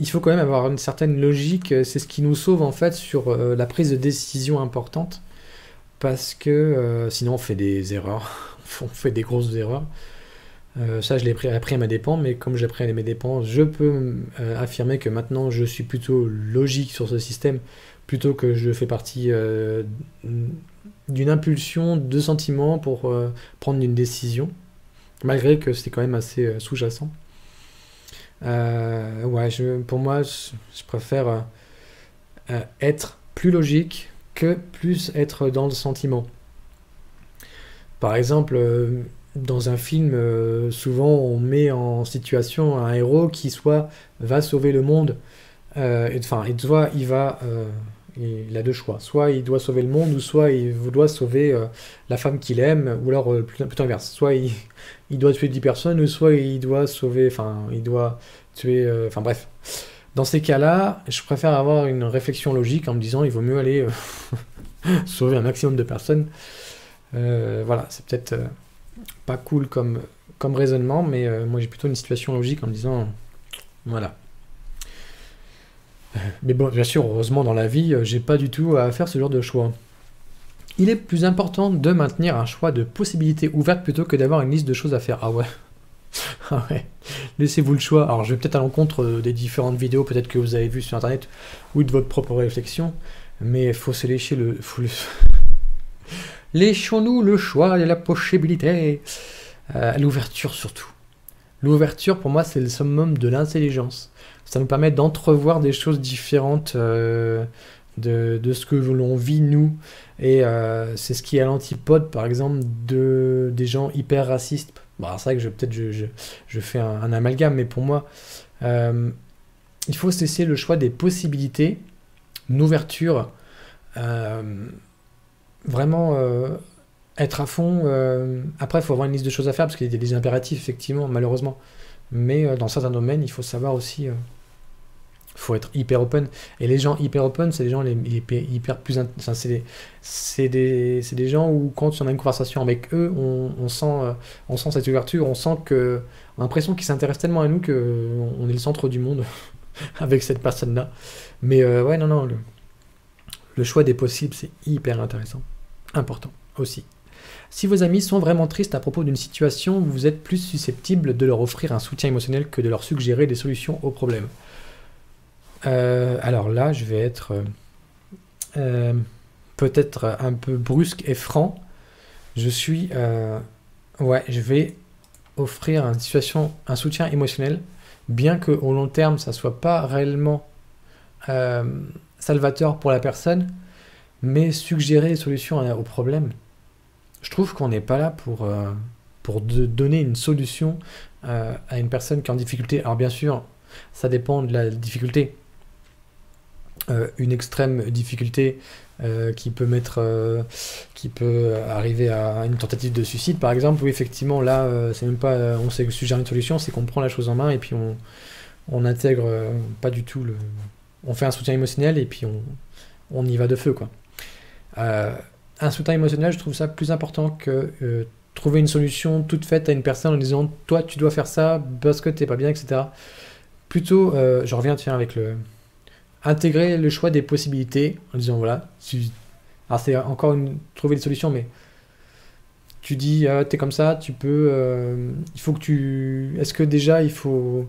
il faut quand même avoir une certaine logique. C'est ce qui nous sauve en fait sur la prise de décision importante. Parce que sinon on fait des erreurs. On fait des grosses erreurs. Ça, je l'ai appris à mes dépens, mais comme j'ai appris à mes dépens, je peux affirmer que maintenant je suis plutôt logique sur ce système, plutôt que je fais partie d'une impulsion de sentiments pour prendre une décision, malgré que c'est quand même assez sous-jacent. Ouais, pour moi, je préfère être plus logique que plus être dans le sentiment. Par exemple, dans un film, souvent on met en situation un héros qui soit va sauver le monde, enfin, il a deux choix. Soit il doit sauver le monde, ou soit il doit sauver la femme qu'il aime, ou alors plutôt inverse. Soit il doit tuer 10 personnes, ou soit il doit sauver, enfin, il doit tuer, enfin bref. Dans ces cas-là, je préfère avoir une réflexion logique en me disant il vaut mieux aller sauver un maximum de personnes. Voilà, c'est peut-être pas cool comme raisonnement, mais moi j'ai plutôt une situation logique en me disant voilà. Mais bon, bien sûr, heureusement dans la vie, j'ai pas du tout à faire ce genre de choix. Il est plus important de maintenir un choix de possibilités ouvertes plutôt que d'avoir une liste de choses à faire. Ah ouais. Ah ouais. Laissez-vous le choix. Alors je vais peut-être à l'encontre des différentes vidéos peut-être que vous avez vues sur internet ou de votre propre réflexion, mais il faut se lécher léchons-nous le choix et la possibilité. L'ouverture surtout. L'ouverture pour moi c'est le summum de l'intelligence. Ça nous permet d'entrevoir des choses différentes de ce que l'on vit nous. Et c'est ce qui est à l'antipode, par exemple, des gens hyper racistes. Bon, c'est vrai que peut-être je fais un amalgame, mais pour moi, il faut cesser le choix des possibilités, une ouverture, vraiment être à fond. Après, il faut avoir une liste de choses à faire, parce qu'il y a des impératifs, effectivement, malheureusement. Mais dans certains domaines, il faut savoir aussi... faut être hyper open, et les gens hyper open, c'est les gens hyper plus enfin, c'est des gens où quand on a une conversation avec eux, on sent cette ouverture, on sent que on a l'impression qu'ils s'intéressent tellement à nous que on est le centre du monde avec cette personne là. Mais ouais, non, le choix des possibles, c'est hyper intéressant, important aussi. Si vos amis sont vraiment tristes à propos d'une situation, vous êtes plus susceptible de leur offrir un soutien émotionnel que de leur suggérer des solutions aux problèmes. Alors là, je vais être peut-être un peu brusque et franc. Ouais, je vais offrir un soutien émotionnel, bien qu'au long terme, ça soit pas réellement salvateur pour la personne, mais suggérer des solutions aux problèmes. Je trouve qu'on n'est pas là pour donner une solution à une personne qui est en difficulté. Alors bien sûr, ça dépend de la difficulté. Une extrême difficulté qui peut arriver à une tentative de suicide par exemple, oui effectivement là c'est même pas on sait suggérer une solution, c'est qu'on prend la chose en main et puis on intègre pas du tout on fait un soutien émotionnel et puis on y va de feu quoi. Un soutien émotionnel, je trouve ça plus important que trouver une solution toute faite à une personne en disant toi tu dois faire ça parce que t'es pas bien, etc. Plutôt je reviens avec intégrer le choix des possibilités en disant voilà, alors c'est encore trouver des solutions, mais tu dis t'es comme ça, tu peux, il faut que est-ce que déjà il faut,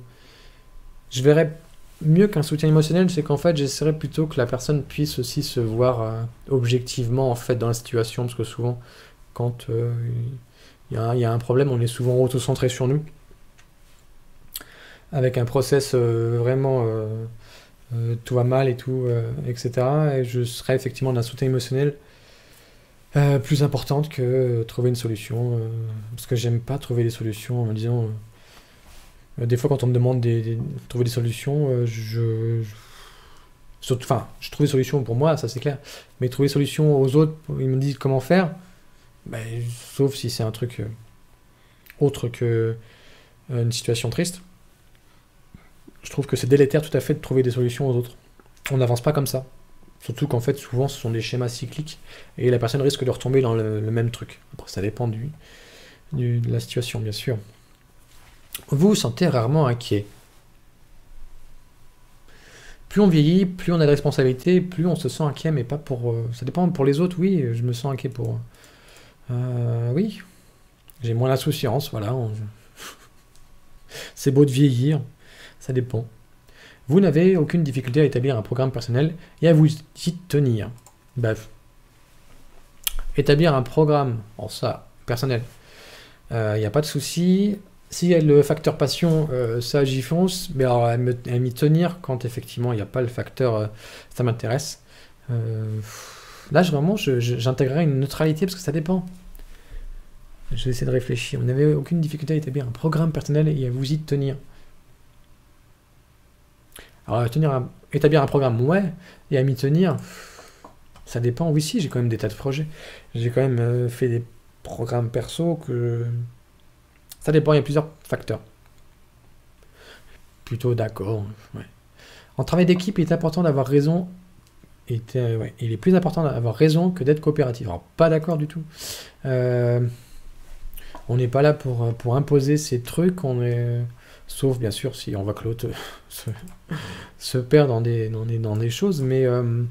je verrais mieux qu'un soutien émotionnel, c'est qu'en fait j'essaierais plutôt que la personne puisse aussi se voir objectivement en fait dans la situation, parce que souvent quand il y a un problème, on est souvent auto-centré sur nous avec un process vraiment tout va mal et tout, etc. Et je serais effectivement d'un soutien émotionnel plus importante que trouver une solution. Parce que j'aime pas trouver des solutions en me disant... des fois, quand on me demande de trouver des solutions, enfin, je trouve des solutions pour moi, ça c'est clair. Mais trouver des solutions aux autres, ils me disent comment faire, ben, sauf si c'est un truc autre que une situation triste. Je trouve que c'est délétère tout à fait de trouver des solutions aux autres. On n'avance pas comme ça. Surtout qu'en fait, souvent, ce sont des schémas cycliques et la personne risque de retomber dans le même truc. Après, ça dépend de la situation, bien sûr. Vous vous sentez rarement inquiet. Plus on vieillit, plus on a de responsabilités, plus on se sent inquiet, mais pas pour... ça dépend pour les autres, oui, je me sens inquiet pour... oui, j'ai moins d'insouciance, voilà. C'est beau de vieillir, ça dépend. Vous n'avez aucune difficulté à établir un programme personnel et à vous y tenir. Bref. Établir un programme, en ça, personnel, il n'y a pas de souci. Si y a le facteur passion, ça j'y fonce, mais alors à m'y tenir quand effectivement il n'y a pas le facteur ça m'intéresse. Là vraiment j'intégrerai une neutralité parce que ça dépend. Je vais essayer de réfléchir. Vous n'avez aucune difficulté à établir un programme personnel et à vous y tenir. Alors établir un programme, ouais, et à m'y tenir, ça dépend. Oui, si, j'ai quand même des tas de projets. J'ai quand même fait des programmes perso que... Ça dépend, il y a plusieurs facteurs. Plutôt d'accord, ouais. En travail d'équipe, il est important d'avoir raison. Ouais, il est plus important d'avoir raison que d'être coopératif. Alors, pas d'accord du tout. On n'est pas là pour imposer ces trucs. Sauf, bien sûr, si on voit que l'autre se perd dans des choses. Mais le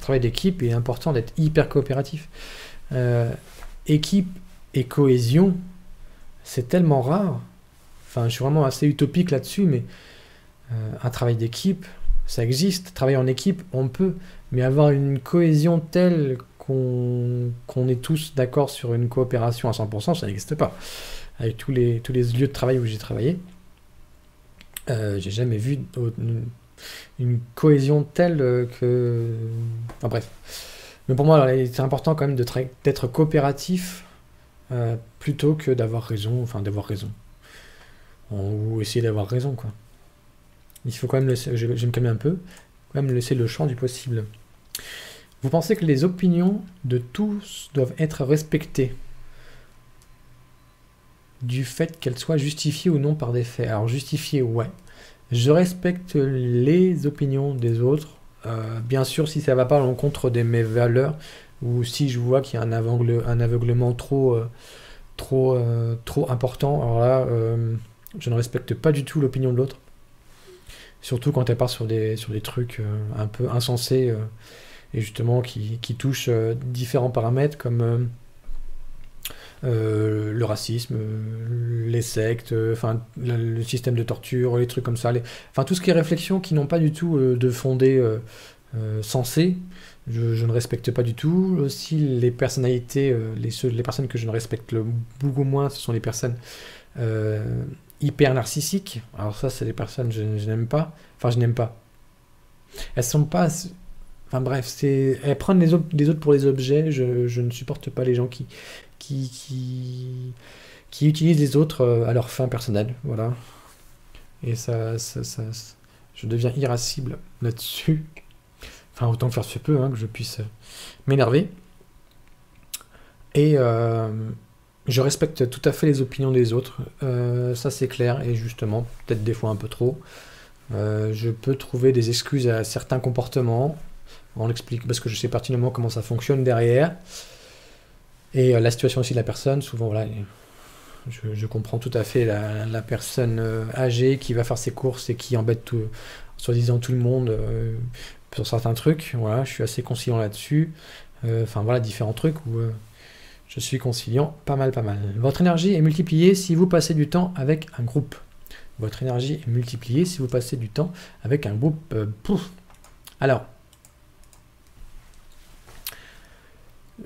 travail d'équipe, il est important d'être hyper coopératif. Équipe et cohésion, c'est tellement rare. Enfin, je suis vraiment assez utopique là-dessus, mais un travail d'équipe, ça existe. Travailler en équipe, on peut. Mais avoir une cohésion telle qu'on est tous d'accord sur une coopération à 100%, ça n'existe pas. Avec tous les lieux de travail où j'ai travaillé, j'ai jamais vu une cohésion telle que... Enfin bref. Mais pour moi, c'est important quand même d'être coopératif plutôt que d'avoir raison, ou essayer d'avoir raison, quoi. Il faut quand même laisser, je vais me calmer un peu, quand même laisser le champ du possible. Vous pensez que les opinions de tous doivent être respectées du fait qu'elles soient justifiées ou non par des faits? Alors justifiées, ouais. Je respecte les opinions des autres, bien sûr si ça ne va pas à l'encontre de mes valeurs, ou si je vois qu'il y a un aveuglement trop important, alors là, je ne respecte pas du tout l'opinion de l'autre. Surtout quand elle part sur des trucs un peu insensés, et justement qui touchent différents paramètres comme le racisme, les sectes, enfin le système de torture, les trucs comme ça, enfin tout ce qui est réflexions qui n'ont pas du tout de fondé sensé, je ne respecte pas du tout. Aussi les personnalités, les personnes que je ne respecte beaucoup moins, ce sont les personnes hyper narcissiques. Alors ça c'est des personnes je n'aime pas, enfin je n'aime pas. Elles sont pas... Enfin bref, elles prennent les autres pour les objets. Je ne supporte pas les gens qui utilisent les autres à leur fin personnelle, voilà. Et ça je deviens irascible là-dessus. Enfin, autant faire se peut, hein, que je puisse m'énerver. Et je respecte tout à fait les opinions des autres. Ça, c'est clair. Et justement, peut-être des fois un peu trop. Je peux trouver des excuses à certains comportements. On l'explique parce que je sais pertinemment comment ça fonctionne derrière. Et la situation aussi de la personne, souvent, voilà, je comprends tout à fait la personne âgée qui va faire ses courses et qui embête soi-disant tout le monde sur certains trucs. Voilà, je suis assez conciliant là-dessus. Enfin, voilà, différents trucs où je suis conciliant pas mal. Votre énergie est multipliée si vous passez du temps avec un groupe. Votre énergie est multipliée si vous passez du temps avec un groupe. Alors...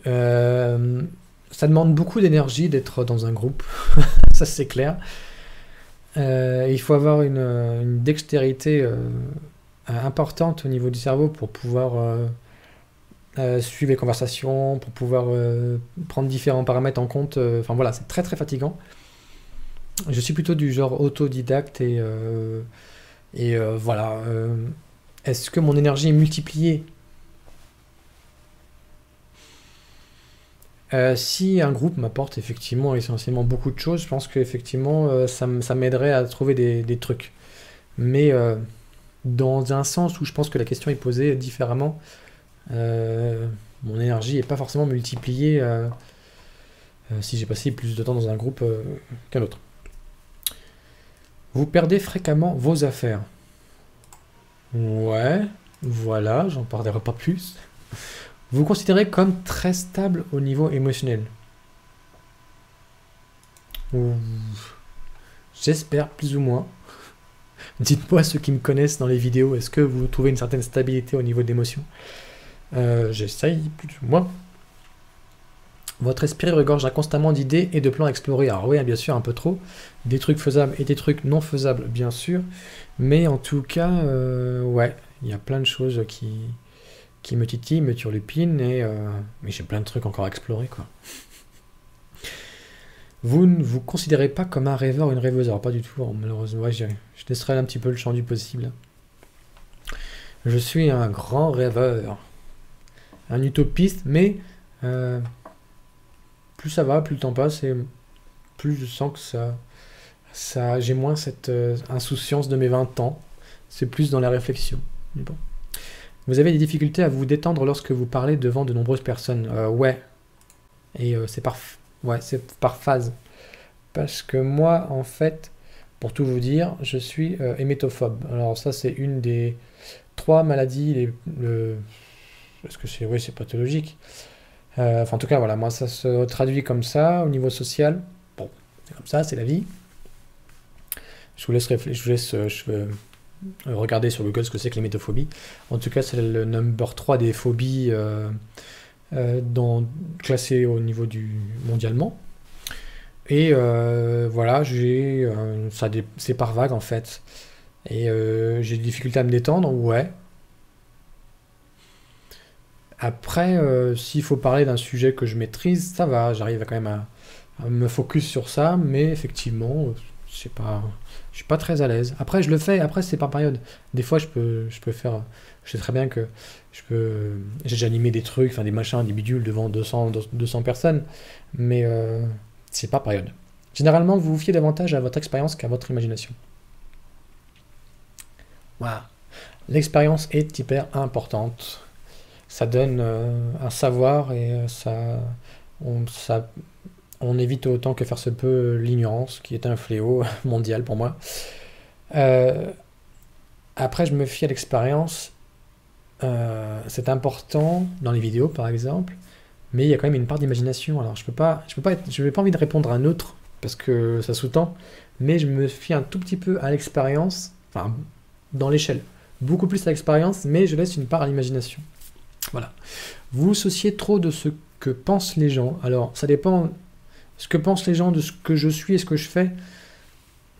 ça demande beaucoup d'énergie d'être dans un groupe, ça c'est clair. Il faut avoir une dextérité importante au niveau du cerveau pour pouvoir suivre les conversations, pour pouvoir prendre différents paramètres en compte. Enfin voilà, c'est très très fatigant. Je suis plutôt du genre autodidacte et voilà. Est-ce que mon énergie est multipliée? Si un groupe m'apporte effectivement essentiellement beaucoup de choses, je pense qu'effectivement ça m'aiderait à trouver des trucs. Mais dans un sens où je pense que la question est posée différemment, mon énergie n'est pas forcément multipliée si j'ai passé plus de temps dans un groupe qu'un autre. Vous perdez fréquemment vos affaires. Ouais, voilà, j'en parlerai pas plus. Vous considérez comme très stable au niveau émotionnel. J'espère, plus ou moins. Dites-moi, ceux qui me connaissent dans les vidéos, est-ce que vous trouvez une certaine stabilité au niveau d'émotion? J'essaye, plus ou moins. Votre esprit regorge constamment d'idées et de plans à explorer. Alors oui, bien sûr, un peu trop. Des trucs faisables et des trucs non faisables, bien sûr. Mais en tout cas, ouais, il y a plein de choses qui me titillent, me turlupinent, mais j'ai plein de trucs encore à explorer, quoi. Vous ne vous considérez pas comme un rêveur ou une rêveuse? Alors pas du tout, malheureusement. Ouais, je laisserai un petit peu le champ du possible. Je suis un grand rêveur. Un utopiste, mais plus ça va, plus le temps passe, et plus je sens que j'ai moins cette insouciance de mes 20 ans. C'est plus dans la réflexion. Mais bon. Vous avez des difficultés à vous détendre lorsque vous parlez devant de nombreuses personnes. Ouais. Et c'est par phase. Parce que moi, en fait, pour tout vous dire, je suis hémétophobe. Alors ça, c'est une des 3 maladies. Est-ce que c'est... Oui, c'est pathologique. Enfin, en tout cas, voilà, moi, ça se traduit comme ça, au niveau social. Bon, c'est comme ça, c'est la vie. Je vous laisse regarder sur Google ce que c'est que l'hémétophobie. En tout cas, c'est le number 3 des phobies classées au niveau mondialement. Et voilà, c'est par vague en fait. Et j'ai des difficultés à me détendre, ouais. Après, s'il faut parler d'un sujet que je maîtrise, ça va, j'arrive quand même à me focus sur ça, mais effectivement, je suis pas très à l'aise. Après, je le fais, après c'est par période. Des fois, je peux faire, je sais très bien que j'ai déjà animé des trucs, enfin des machins, des bidules devant 200 personnes, mais c'est par période. Généralement, vous vous fiez davantage à votre expérience qu'à votre imagination. Voilà. L'expérience est hyper importante. Ça donne un savoir et on évite autant que faire se peut l'ignorance, qui est un fléau mondial pour moi. Après, je me fie à l'expérience. C'est important dans les vidéos, par exemple, mais il y a quand même une part d'imagination. Alors, je n'ai pas envie de répondre à un autre parce que ça sous-tend, mais je me fie un tout petit peu à l'expérience, enfin, dans l'échelle. Beaucoup plus à l'expérience, mais je laisse une part à l'imagination. Voilà. Vous vous souciez trop de ce que pensent les gens. Alors, ça dépend. Ce que pensent les gens de ce que je suis et ce que je fais,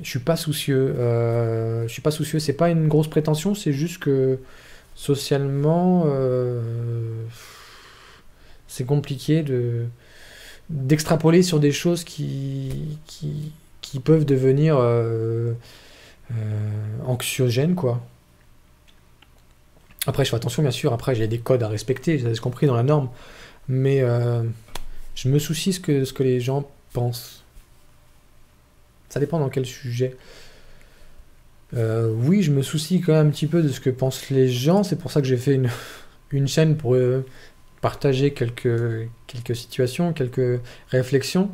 je suis pas soucieux. Je suis pas soucieux. C'est pas une grosse prétention, c'est juste que socialement, c'est compliqué d'extrapoler sur des choses qui peuvent devenir anxiogènes, quoi. Après, je fais attention, bien sûr. Après, j'ai des codes à respecter, j'ai compris dans la norme. Mais je me soucie ce que les gens pensent. Ça dépend dans quel sujet. Oui, je me soucie quand même un petit peu de ce que pensent les gens. C'est pour ça que j'ai fait une chaîne pour partager quelques situations, quelques réflexions.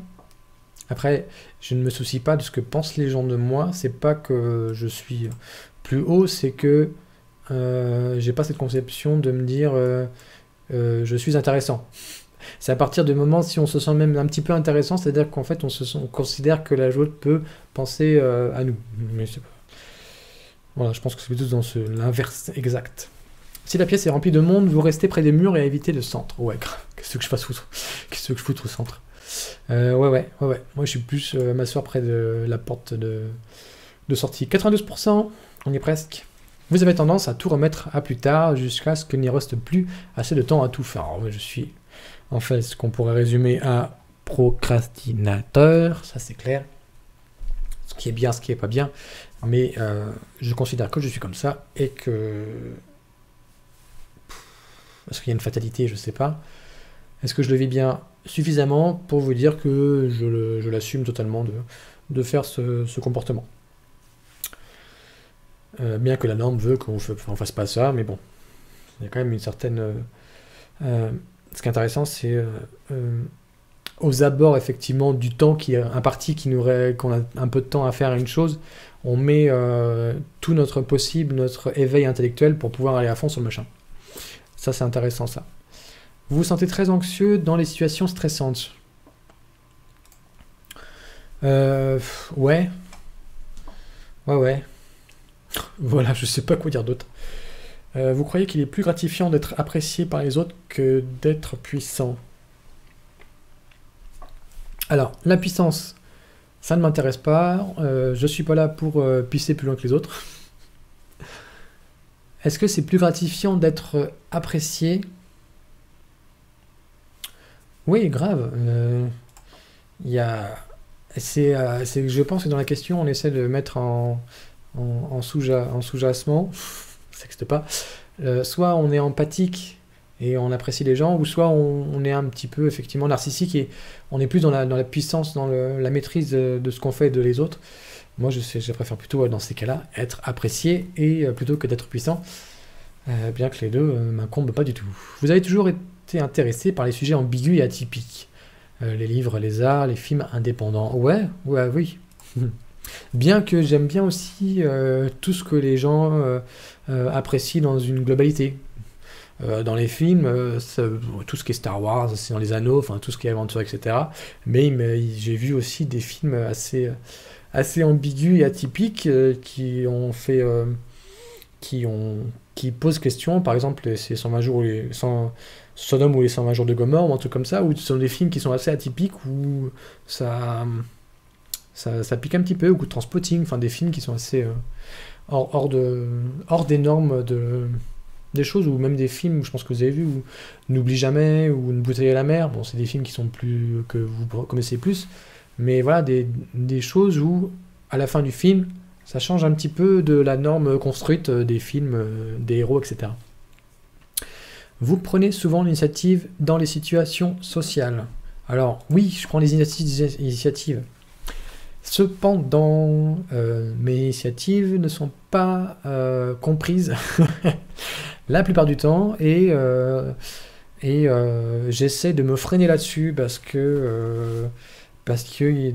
Après, je ne me soucie pas de ce que pensent les gens de moi. C'est pas que je suis plus haut, c'est que j'ai pas cette conception de me dire je suis intéressant. C'est à partir du moment si on se sent même un petit peu intéressant, c'est-à-dire qu'en fait on considère que la l'autre peut penser à nous. Mais voilà, je pense que c'est plutôt dans l'inverse exact. Si la pièce est remplie de monde, vous restez près des murs et évitez le centre. Ouais, qu'est-ce que je fasse foutre? Qu'est-ce que je foutre au centre? Ouais. Moi je suis plus m'asseoir près de la porte de sortie. 92%, on y est presque. vous avez tendance à tout remettre à plus tard jusqu'à ce qu'il n'y reste plus assez de temps à tout faire. Alors, moi, je suis en fait ce qu'on pourrait résumer à procrastinateur, ça c'est clair. Ce qui est bien, ce qui est pas bien, mais je considère que je suis comme ça et que... Est-ce qu'il y a une fatalité? Je sais pas. Est-ce que je le vis bien suffisamment pour vous dire que je l'assume totalement de faire ce comportement? Bien que la norme veut qu'on fasse pas ça, mais bon, il y a quand même une certaine... ce qui est intéressant, c'est aux abords effectivement du temps qui est imparti, qu'on a un peu de temps à faire une chose, on met tout notre possible, notre éveil intellectuel pour pouvoir aller à fond sur le machin. Ça, c'est intéressant, ça. Vous vous sentez très anxieux dans les situations stressantes. Ouais. Ouais. Voilà, je sais pas quoi dire d'autre. Vous croyez qu'il est plus gratifiant d'être apprécié par les autres que d'être puissant? Alors, la puissance, ça ne m'intéresse pas. Je suis pas là pour pisser plus loin que les autres. Est-ce que c'est plus gratifiant d'être apprécié? Oui, grave. Je pense que dans la question, on essaie de mettre en sous-jacement, ça n'existe pas, soit on est empathique et on apprécie les gens, ou soit on est un petit peu effectivement narcissique et on est plus dans la puissance, dans la maîtrise de ce qu'on fait de les autres. Moi, je préfère plutôt, dans ces cas-là, être apprécié et plutôt que d'être puissant, bien que les deux m'incombent pas du tout. Vous avez toujours été intéressé par les sujets ambigus et atypiques. Les livres, les arts, les films indépendants. Ouais, oui. Bien que j'aime bien aussi tout ce que les gens apprécient dans une globalité. Dans les films, tout ce qui est Star Wars, c'est dans les anneaux, enfin tout ce qui est aventure, etc. Mais j'ai vu aussi des films assez ambigus et atypiques qui posent question. Par exemple, c'est 120 jours Sodome ou les 120 jours de Gomorrhe, ou un truc comme ça, où ce sont des films qui sont assez atypiques, où ça pique un petit peu, ou Coup de Transpotting, enfin des films qui sont assez hors des normes des choses, ou même des films, je pense que vous avez vu, ou N'oublie jamais, ou Une bouteille à la mer. Bon, c'est des films que vous connaissez plus, mais voilà, des choses où, à la fin du film, ça change un petit peu de la norme construite des films, des héros, etc. Vous prenez souvent l'initiative dans les situations sociales. Alors, oui, je prends les initiatives. Cependant, mes initiatives ne sont pas comprises la plupart du temps et j'essaie de me freiner là-dessus parce que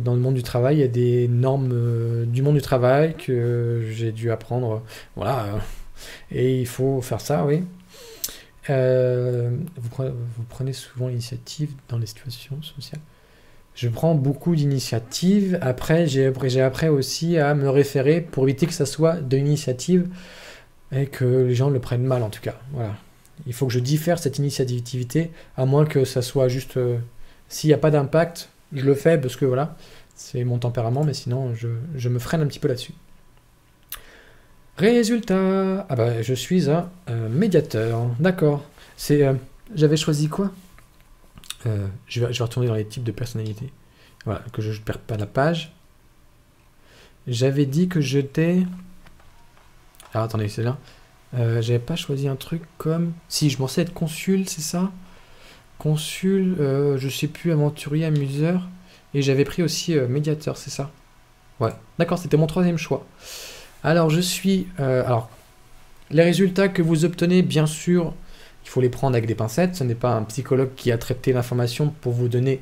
dans le monde du travail, il y a des normes du monde du travail que j'ai dû apprendre, voilà, et il faut faire ça, oui. Vous prenez souvent l'initiative dans les situations sociales. Je prends beaucoup d'initiatives. Après, j'ai appris aussi à me référer pour éviter que ça soit de l'initiative et que les gens le prennent mal, en tout cas. Voilà. Il faut que je diffère cette initiativité, à moins que ça soit juste... s'il n'y a pas d'impact, je le fais parce que voilà, c'est mon tempérament, mais sinon, je me freine un petit peu là-dessus. Résultat, ah bah, je suis un médiateur, d'accord. J'avais choisi quoi? Je vais retourner dans les types de personnalités. Voilà, que je ne perde pas la page. J'avais dit que j'étais... Alors attendez, c'est là. J'avais pas choisi un truc comme... Si, je pensais être consul, c'est ça? Consul, je sais plus, aventurier, amuseur. Et j'avais pris aussi médiateur, c'est ça? Ouais, d'accord, c'était mon troisième choix. Alors, je suis... alors, les résultats que vous obtenez, bien sûr, il faut les prendre avec des pincettes. Ce n'est pas un psychologue qui a traité l'information pour vous donner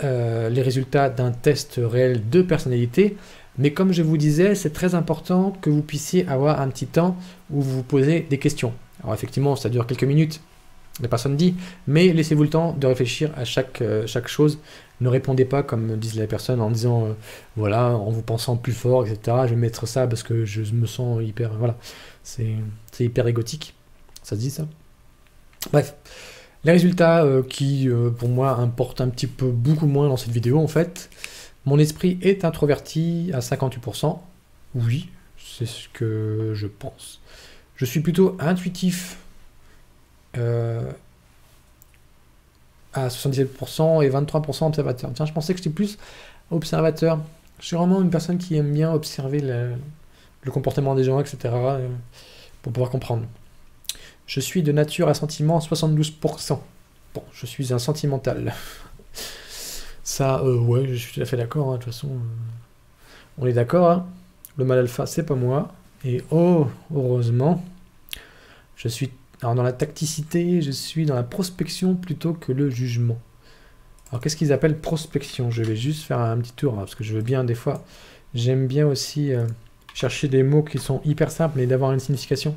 les résultats d'un test réel de personnalité. Mais comme je vous disais, c'est très important que vous puissiez avoir un petit temps où vous vous posez des questions. Alors effectivement, ça dure quelques minutes, la personne dit, mais laissez-vous le temps de réfléchir à chaque chose. Ne répondez pas comme disent les personnes en disant, voilà, en vous pensant plus fort, etc. Je vais mettre ça parce que je me sens hyper... Voilà, c'est hyper égotique. Ça se dit ça? Bref, les résultats qui, pour moi, importent un petit peu beaucoup moins dans cette vidéo, en fait. Mon esprit est introverti à 58%. Oui, c'est ce que je pense. Je suis plutôt intuitif à 77% et 23% observateur. Tiens, je pensais que j'étais plus observateur. Je suis vraiment une personne qui aime bien observer le comportement des gens, etc. Pour pouvoir comprendre. Je suis de nature à sentiment 72%. Bon, je suis un sentimental. Ça, ouais, je suis tout à fait d'accord. Hein, de toute façon, on est d'accord. Hein. Le mal alpha, c'est pas moi. Et oh, heureusement, je suis alors, dans la tacticité, je suis dans la prospection plutôt que le jugement. Alors, qu'est-ce qu'ils appellent prospection? Je vais juste faire un petit tour, hein, parce que je veux bien, des fois, j'aime bien aussi chercher des mots qui sont hyper simples, mais d'avoir une signification.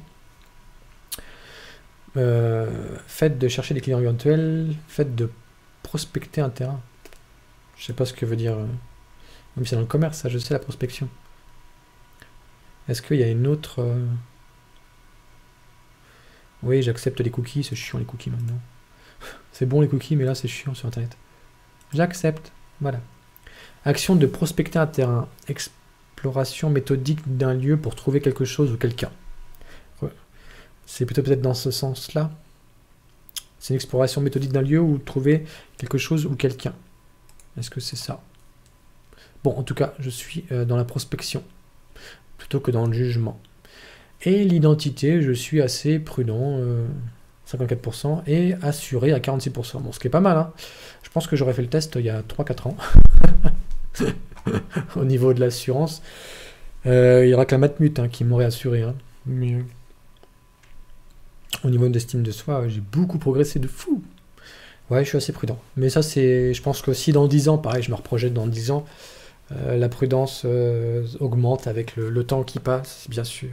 Fait de chercher des clients éventuels, fait de prospecter un terrain. Je sais pas ce que veut dire. Même si c'est dans le commerce, ça, je sais la prospection. Est-ce qu'il y a une autre... Oui, j'accepte les cookies, c'est chiant les cookies maintenant. C'est bon les cookies, mais là c'est chiant sur internet. J'accepte, voilà. Action de prospecter un terrain. Exploration méthodique d'un lieu pour trouver quelque chose ou quelqu'un. C'est plutôt peut-être dans ce sens-là. C'est une exploration méthodique d'un lieu ou trouver quelque chose ou quelqu'un. Est-ce que c'est ça? Bon, en tout cas, je suis dans la prospection, plutôt que dans le jugement. Et l'identité, je suis assez prudent, 54%, et assuré à 46%. Bon, ce qui est pas mal, hein. Je pense que j'aurais fait le test il y a 3-4 ans. Au niveau de l'assurance. Il y aura que la Matmut hein, qui m'aurait assuré. Hein. Mais au niveau d'estime de soi, j'ai beaucoup progressé de fou. Ouais, je suis assez prudent. Mais ça, c'est... Je pense que si dans 10 ans, pareil, je me reprojette dans 10 ans, la prudence augmente avec le temps qui passe, bien sûr.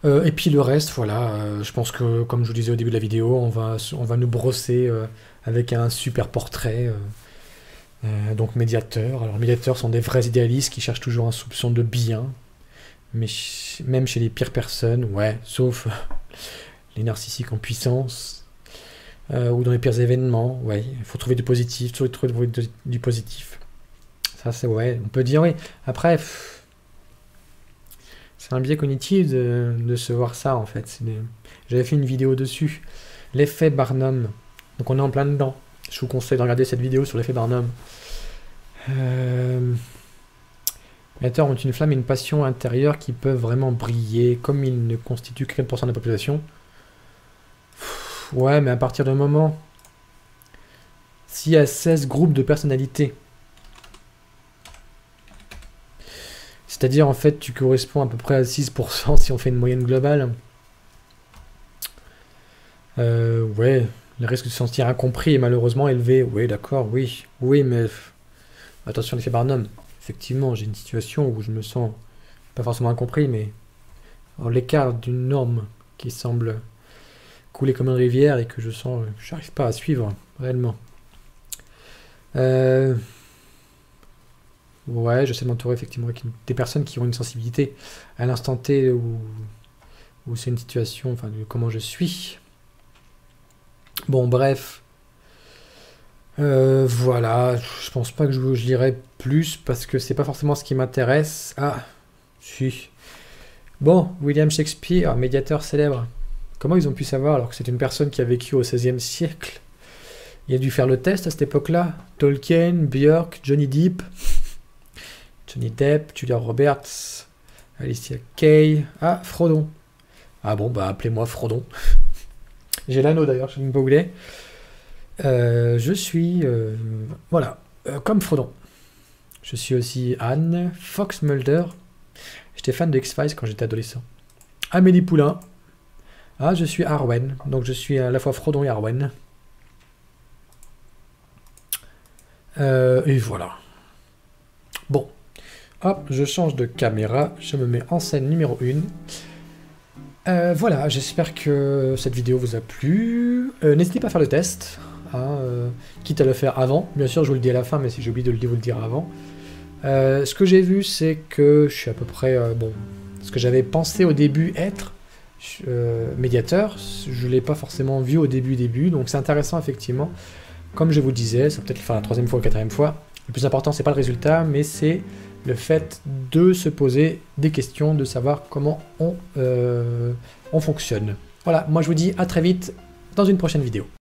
Et puis le reste, voilà, je pense que, comme je vous disais au début de la vidéo, on va nous brosser avec un super portrait. Donc médiateur. Alors médiateurs sont des vrais idéalistes qui cherchent toujours un soupçon de bien. Mais même chez les pires personnes, ouais, sauf les narcissiques en puissance. Ou dans les pires événements, ouais, il faut trouver du positif, toujours trouver du positif. Ça, c'est, ouais, on peut dire, oui. Après... C'est un biais cognitif de se voir ça, en fait. J'avais fait une vidéo dessus. L'effet Barnum. Donc on est en plein dedans. Je vous conseille de regarder cette vidéo sur l'effet Barnum. Les médiateurs ont une flamme et une passion intérieure qui peuvent vraiment briller, comme ils ne constituent que 4% de la population. Ouais, mais à partir d'un moment... S'il y a 16 groupes de personnalités... C'est-à-dire, en fait, tu corresponds à peu près à 6% si on fait une moyenne globale. Ouais, le risque de se sentir incompris est malheureusement élevé. Oui, d'accord, oui. Oui, mais... Attention, l'effet Barnum. Effectivement, j'ai une situation où je me sens pas forcément incompris, mais... l'écart d'une norme qui semble couler comme une rivière et que je sens... je n'arrive pas à suivre, réellement. Ouais, j'essaie de m'entourer effectivement avec des personnes qui ont une sensibilité à l'instant T où c'est une situation, enfin, de comment je suis. Bon, bref. Voilà, je pense pas que je lirai plus parce que c'est pas forcément ce qui m'intéresse. Ah, si. Bon, William Shakespeare, médiateur célèbre. Comment ils ont pu savoir alors que c'est une personne qui a vécu au XVIe siècle? Il a dû faire le test à cette époque-là. Tolkien, Björk, Johnny Depp, Julia Roberts, Alicia Kay. Ah, Frodon. Ah bon, bah appelez-moi Frodon. J'ai l'anneau d'ailleurs, je ne sais pas où il est. Je suis, voilà, comme Frodon. Je suis aussi Anne, Fox Mulder. J'étais fan de X-Files quand j'étais adolescent. Amélie Poulain. Ah, je suis Arwen. Donc je suis à la fois Frodon et Arwen. Et voilà. Bon. Hop, je change de caméra. Je me mets en scène numéro 1. Voilà, j'espère que cette vidéo vous a plu. N'hésitez pas à faire le test. Hein, quitte à le faire avant. Bien sûr, je vous le dis à la fin, mais si j'ai oublié de vous le dire avant. Ce que j'ai vu, c'est que je suis à peu près... bon, ce que j'avais pensé au début être médiateur, je ne l'ai pas forcément vu au début. Donc c'est intéressant, effectivement. Comme je vous disais, ça peut-être le faire la 3e fois ou 4e fois. Le plus important, c'est pas le résultat, mais c'est le fait de se poser des questions, de savoir comment on fonctionne. Voilà, moi je vous dis à très vite dans une prochaine vidéo.